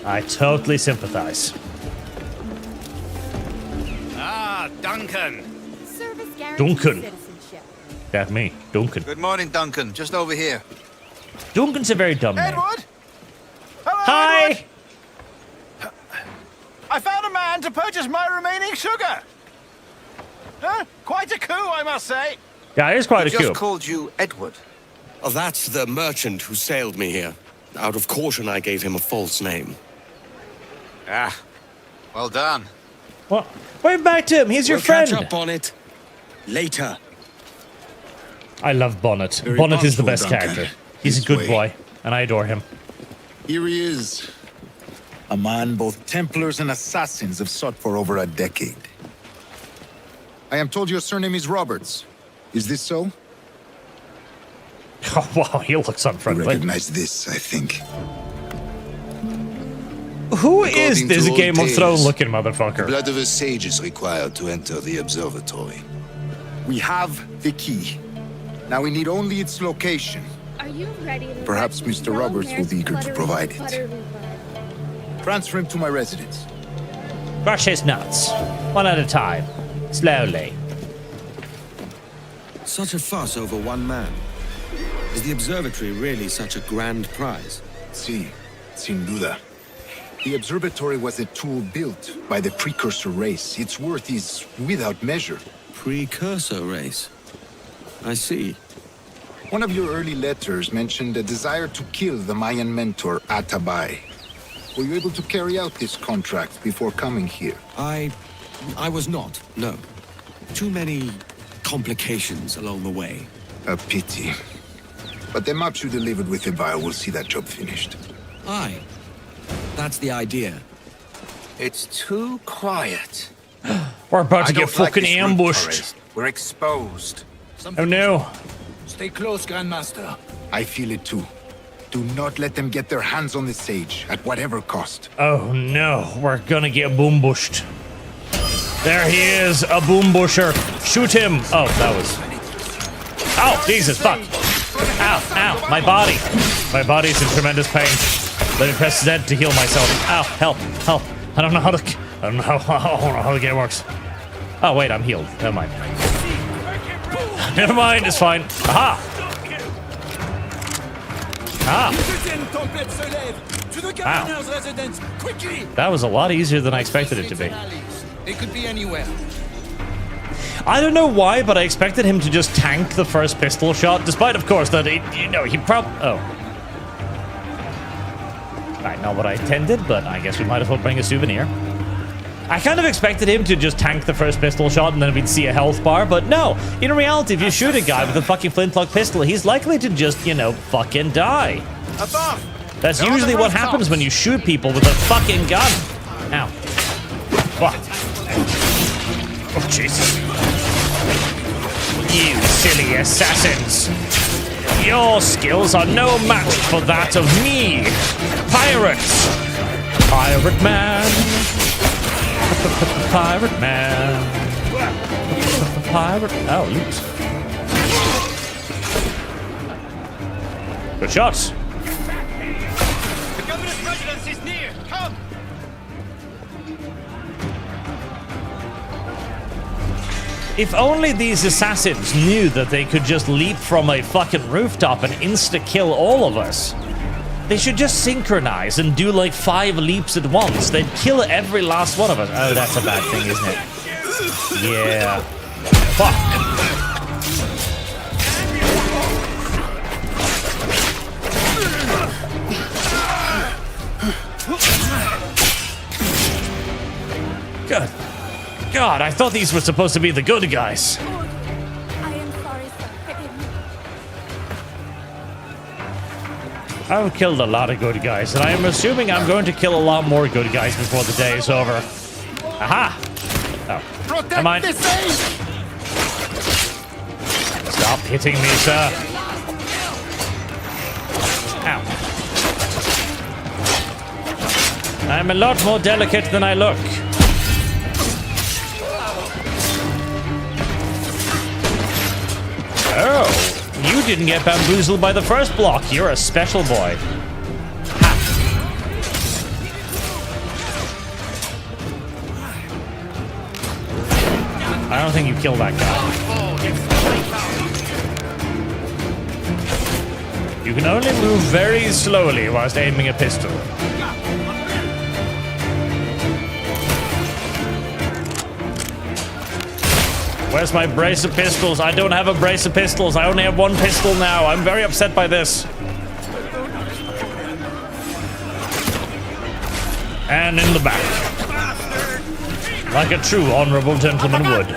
Speaker 1: I totally sympathize.
Speaker 16: Duncan.
Speaker 1: Duncan. That's me, Duncan.
Speaker 16: Good morning, Duncan. Just over here.
Speaker 1: Duncan's a very dumb name.
Speaker 8: Edward? Hello,
Speaker 1: Hi!
Speaker 8: Edward. I found a man to purchase my remaining sugar. Huh? Quite a coup, I must say.
Speaker 1: Yeah, it is quite a coup.
Speaker 16: Just called you Edward.
Speaker 13: Oh, that's the merchant who sailed me here. Out of caution, I gave him a false name.
Speaker 16: Ah, well done.
Speaker 1: Well, wave back to him. He's your friend.
Speaker 13: Catch up on it later.
Speaker 1: I love Bonnet.
Speaker 9: Very
Speaker 1: Bonnet is the
Speaker 9: punctual,
Speaker 1: best
Speaker 9: Duncan.
Speaker 1: character. He's
Speaker 9: His
Speaker 1: a good
Speaker 9: way.
Speaker 1: boy, and I adore him.
Speaker 9: Here he is. A man both Templars and assassins have sought for over a decade. I am told your surname is Roberts. Is this so?
Speaker 1: Oh, wow, he looks unfriendly.
Speaker 9: You recognize this, I think.
Speaker 1: Who is
Speaker 6: According
Speaker 1: this
Speaker 6: to old
Speaker 1: Game of
Speaker 6: tales,
Speaker 1: Thrones looking
Speaker 6: The
Speaker 1: motherfucker?
Speaker 6: blood of a sage is required to enter the observatory.
Speaker 9: We have the key. Now we need only its location.
Speaker 5: Are you ready to
Speaker 9: Perhaps
Speaker 5: rut this
Speaker 9: Mr.
Speaker 5: yellow
Speaker 9: Roberts will
Speaker 5: mare's
Speaker 9: be eager to
Speaker 5: fluttery
Speaker 9: provide it.
Speaker 5: buttery bud?
Speaker 9: Transfer him to my residence.
Speaker 1: Brush his nuts. One at a time. Slowly.
Speaker 13: Such a fuss over one man. Is the observatory really such a grand prize?
Speaker 9: Sí, sin duda. The observatory was a tool built by the precursor race. Its worth is without measure.
Speaker 13: Precursor race? I see.
Speaker 9: One of your early letters mentioned a desire to kill the Mayan mentor, Atabay. Were you able to carry out this contract before coming here?
Speaker 13: I was not, no. Too many complications along the way.
Speaker 9: A pity. But the maps you delivered with Ebile will see that job finished.
Speaker 13: Aye. That's the idea.
Speaker 7: It's too quiet.
Speaker 1: We're about to
Speaker 7: I
Speaker 1: get
Speaker 7: don't like
Speaker 1: fucking
Speaker 7: this route,
Speaker 1: ambushed.
Speaker 7: Torres. We're exposed.
Speaker 1: Oh no.
Speaker 7: Stay close, Grandmaster.
Speaker 9: I feel it too. Do not let them get their hands on the sage, at whatever cost.
Speaker 1: Oh no, we're gonna get boom bushed. There he is, a boom busher. Shoot him. Oh, that was... Oh, Jesus, fuck. Ow, ow, my body. My body's in tremendous pain. Let me press Z to heal myself. Ow, help, help. I don't know how to the game works. Oh, wait, I'm healed. Never mind. Never mind, it's fine. Aha! Ah. Wow. That was a lot easier than I expected it to be.
Speaker 7: They could be anywhere.
Speaker 1: I don't know why, but I expected him to just tank the first pistol shot, despite, of course, that, he probably... Oh. Alright, not what I intended, but I guess we might as well bring a souvenir. I kind of expected him to just tank the first pistol shot and then we'd see a health bar, but no. In reality, if you shoot a guy with a fucking flintlock pistol, he's likely to just, fucking die. That's usually what happens when you shoot people with a fucking gun. Ow. What? Oh, Jesus. You silly assassins. Your skills are no match for that of me. Pirates. Pirate man. Pirate man. Pirate. Oh, oops. Good shots.
Speaker 7: The governor's residence is near. Come.
Speaker 1: If only these assassins knew that they could just leap from a fucking rooftop and insta-kill all of us. They should just synchronize and do like 5 leaps at once. They'd kill every last one of us. Oh, that's a bad thing, isn't it? Yeah. Fuck. Good. God, I thought these were supposed to be the good guys.
Speaker 3: I am sorry, sir. Forgive me.
Speaker 1: I've killed a lot of good guys, and I am assuming I'm going to kill a lot more good guys before the day is over. Aha! Oh, come on. Stop hitting me, sir. Ow. I'm a lot more delicate than I look. Oh, you didn't get bamboozled by the first block. You're a special boy. Ha. I don't think you killed that guy. You can only move very slowly whilst aiming a pistol. Where's my brace of pistols? I don't have a brace of pistols. I only have 1 pistol now. I'm very upset by this. And in the back. Like a true honorable gentleman would.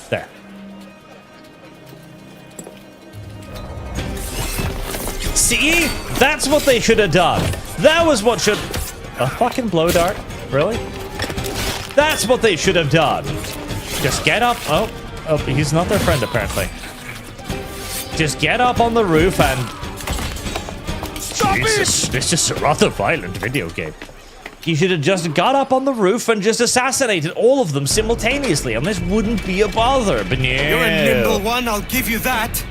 Speaker 1: There. See? That's what they should have done. That was what should... A fucking blow dart? Really? That's what they should have done. Just get up. Oh, he's not their friend, apparently. Just get up on the roof and... Jesus, this is a rather violent video game. You should have just got up on the roof and just assassinated all of them simultaneously, and this wouldn't be a bother, but no.
Speaker 13: You're a nimble one, I'll give you that.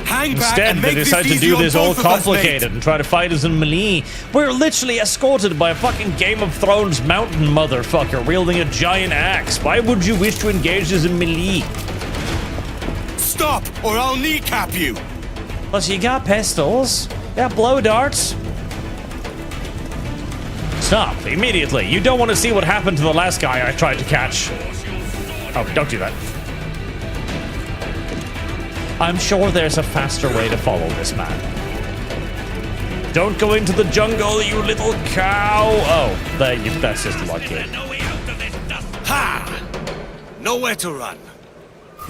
Speaker 13: Hang back
Speaker 1: Instead,
Speaker 13: and
Speaker 1: they
Speaker 13: make this
Speaker 1: decide to
Speaker 13: easy
Speaker 1: do
Speaker 13: on
Speaker 1: this all
Speaker 13: both of us,
Speaker 1: complicated
Speaker 13: mate.
Speaker 1: and try to fight us in melee. We're literally escorted by a fucking Game of Thrones mountain motherfucker wielding a giant axe. Why would you wish to engage us in melee?
Speaker 13: Stop, or I'll kneecap you.
Speaker 1: Plus, you got pistols. You got blow darts. Stop, immediately. You don't want to see what happened to the last guy I tried to catch. Oh, don't do that. I'm sure there's a faster way to follow this man. Don't go into the jungle, you little cow. Oh, that's just lucky.
Speaker 13: Ha! Nowhere to run.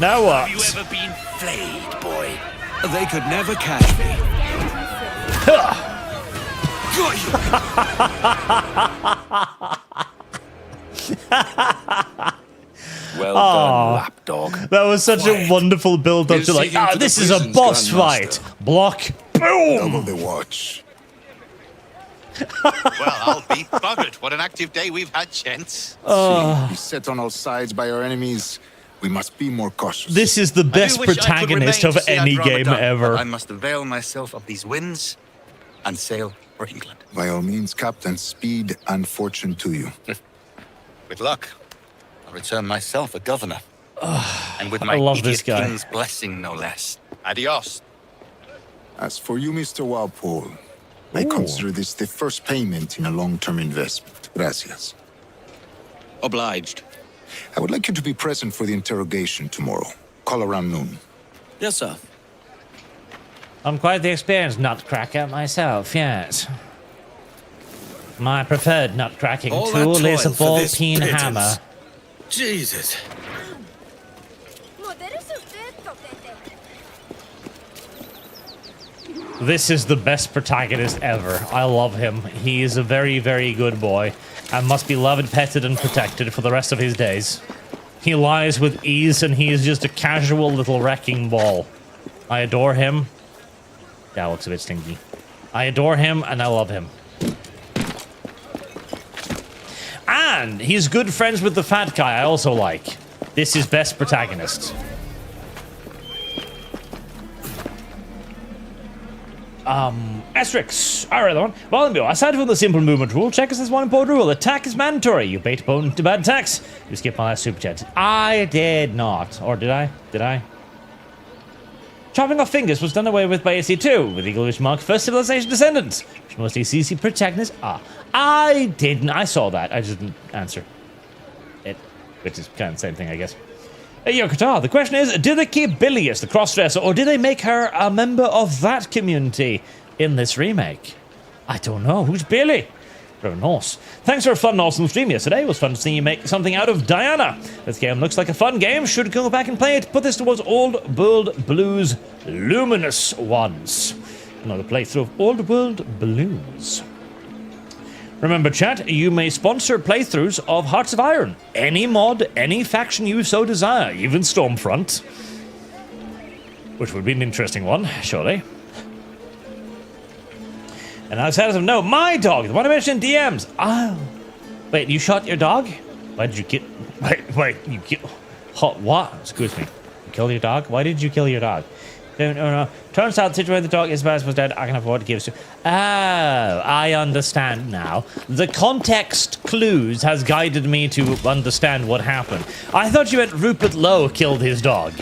Speaker 1: Now what?
Speaker 13: Have you ever been flayed, boy? They could never catch me. Got
Speaker 1: Well done,
Speaker 8: lapdog.
Speaker 1: That was such a wonderful build-up to like, this is a boss fight. Block. Boom.
Speaker 9: Double the watch.
Speaker 16: Well, I'll be buggered. What an active day we've had, gents.
Speaker 9: Beset on all sides by our enemies, we must be more cautious.
Speaker 1: This is the best protagonist of any game ever.
Speaker 16: I must avail myself of these winds and sail for England.
Speaker 9: By all means, Captain, speed and fortune to you.
Speaker 16: With luck, I'll return myself a governor. And with my
Speaker 1: I love this
Speaker 16: idiot
Speaker 1: guy.
Speaker 16: king's blessing, no less. Adios.
Speaker 9: As for you, Mr. Walpole, I consider this the first payment in a long-term investment. Gracias.
Speaker 4: Obliged.
Speaker 9: I would like you to be present for the interrogation tomorrow. Call around noon.
Speaker 4: Yes, sir.
Speaker 1: I'm quite the experienced nutcracker myself, yes. My preferred nutcracking
Speaker 13: All that
Speaker 1: tool is a
Speaker 13: toil for this
Speaker 1: ball-peen
Speaker 13: pittance.
Speaker 1: hammer.
Speaker 13: Jesus.
Speaker 1: This is the best protagonist ever. I love him. He is a very, very good boy and must be loved, petted, and protected for the rest of his days. He lies with ease and he is just a casual little wrecking ball. I adore him. That looks a bit stinky. I adore him and I love him. And he's good friends with the fat guy I also like. This is best protagonist. Asterix. Alright, one. Well, aside from the simple movement rule, check us as one important rule. Attack is mandatory. You bait opponent to bad attacks. You skip my last super chat. I did not. Or did I? Did I? Chopping off fingers was done away with by AC2, with Eagle which marked first civilization descendants, which mostly CC protagonists are. I didn't. I saw that. I just didn't answer it, which is kind of the same thing, I guess. Hey, yo, Qatar, the question is, did they keep Billy as the crossdresser, or did they make her a member of that community in this remake? I don't know. Who's Billy? Very nice. Thanks for a fun and awesome stream yesterday. It was fun to see you make something out of Diana. This game looks like a fun game. Should go back and play it. Put this towards Old World Blues Luminous ones. Another playthrough of Old World Blues. Remember, chat, you may sponsor playthroughs of Hearts of Iron. Any mod, any faction you so desire, even Stormfront. Which would be an interesting one, surely. And outside of no, my dog, the one I mentioned in DMs. Oh. Wait, you shot your dog? Why did you kill... Wait, you kill... What? Excuse me. You killed your dog? Why did you kill your dog? No. Turns out the situation the dog is was dead. I can afford to give it to... Oh, I understand now. The context clues has guided me to understand what happened. I thought you meant Rupert Lowe killed his dog.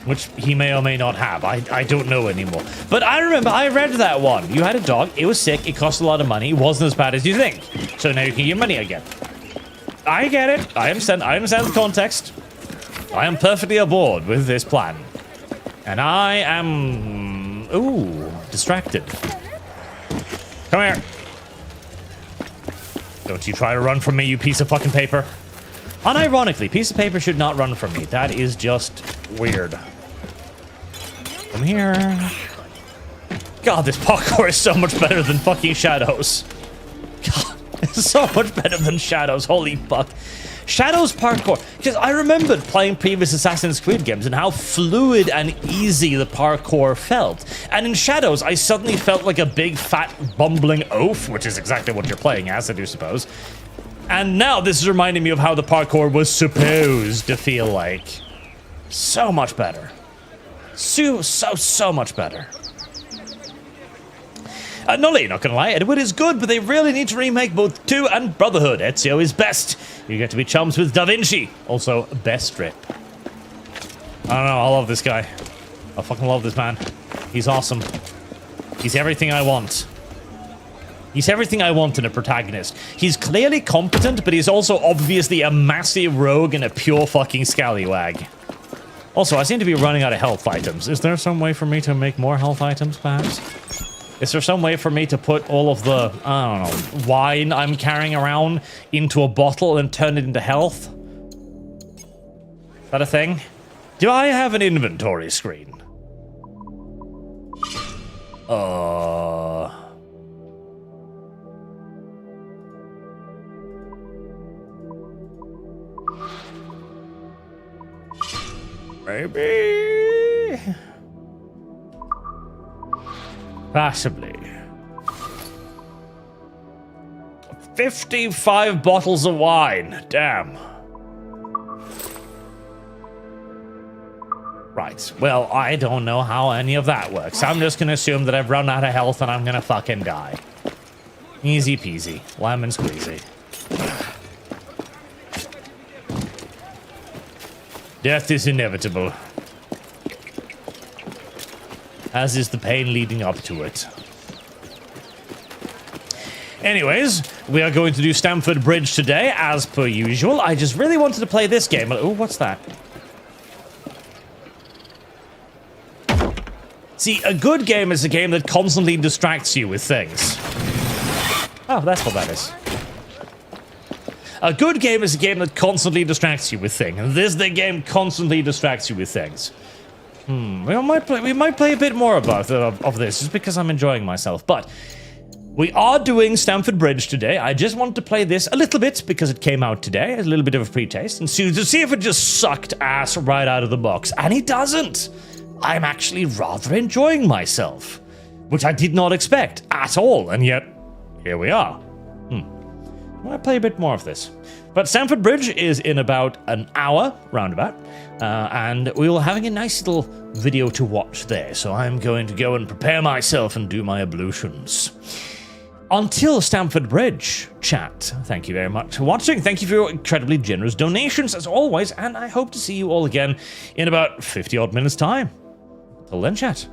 Speaker 1: Which he may or may not have. I don't know anymore. But I remember I read that one. You had a dog. It was sick. It cost a lot of money. It wasn't as bad as you think. So now you can get your money again. I get it. I understand the context. I am perfectly aboard with this plan. And I am... Ooh, distracted. Come here. Don't you try to run from me, you piece of fucking paper. Unironically, piece of paper should not run from me. That is just weird. Come here. God, this parkour is so much better than fucking Shadows. God, it's so much better than Shadows. Holy fuck. Shadows parkour, because I remembered playing previous Assassin's Creed games and how fluid and easy the parkour felt. And in Shadows, I suddenly felt like a big, fat, bumbling oaf, which is exactly what you're playing as, I do suppose. And now this is reminding me of how the parkour was supposed to feel like. So much better. So much better. Nolly, not gonna lie, Edward is good, but they really need to remake both 2 and Brotherhood. Ezio is best. You get to be chums with Da Vinci. Also, best strip. I don't know, I love this guy. I fucking love this man. He's awesome. He's everything I want. He's everything I want in a protagonist. He's clearly competent, but he's also obviously a massive rogue and a pure fucking scallywag. Also, I seem to be running out of health items. Is there some way for me to make more health items, perhaps? Is there some way for me to put all of the, I don't know, wine I'm carrying around into a bottle and turn it into health? Is that a thing? Do I have an inventory screen? Maybe... Possibly. 55 bottles of wine. Damn. Right. Well, I don't know how any of that works. I'm just gonna assume that I've run out of health and I'm gonna fucking die. Easy peasy. Lemon squeezy. Death is inevitable. As is the pain leading up to it. Anyways, we are going to do Stamford Bridge today, as per usual. I just really wanted to play this game. Oh, what's that? See, a good game is a game that constantly distracts you with things. Oh, that's what that is. A good game is a game that constantly distracts you with things. And the game constantly distracts you with things. We might play a bit more of this, just because I'm enjoying myself. But we are doing Stamford Bridge today. I just wanted to play this a little bit because it came out today, a little bit of a pre-taste, and to see if it just sucked ass right out of the box. And it doesn't. I'm actually rather enjoying myself, which I did not expect at all, and yet here we are. I might play a bit more of this. But Stamford Bridge is in about an hour, roundabout, and we will having a nice little video to watch there, so I'm going to go and prepare myself and do my ablutions. Until Stamford Bridge, chat, thank you very much for watching. Thank you for your incredibly generous donations, as always, and I hope to see you all again in about 50-odd minutes' time. Till then, chat.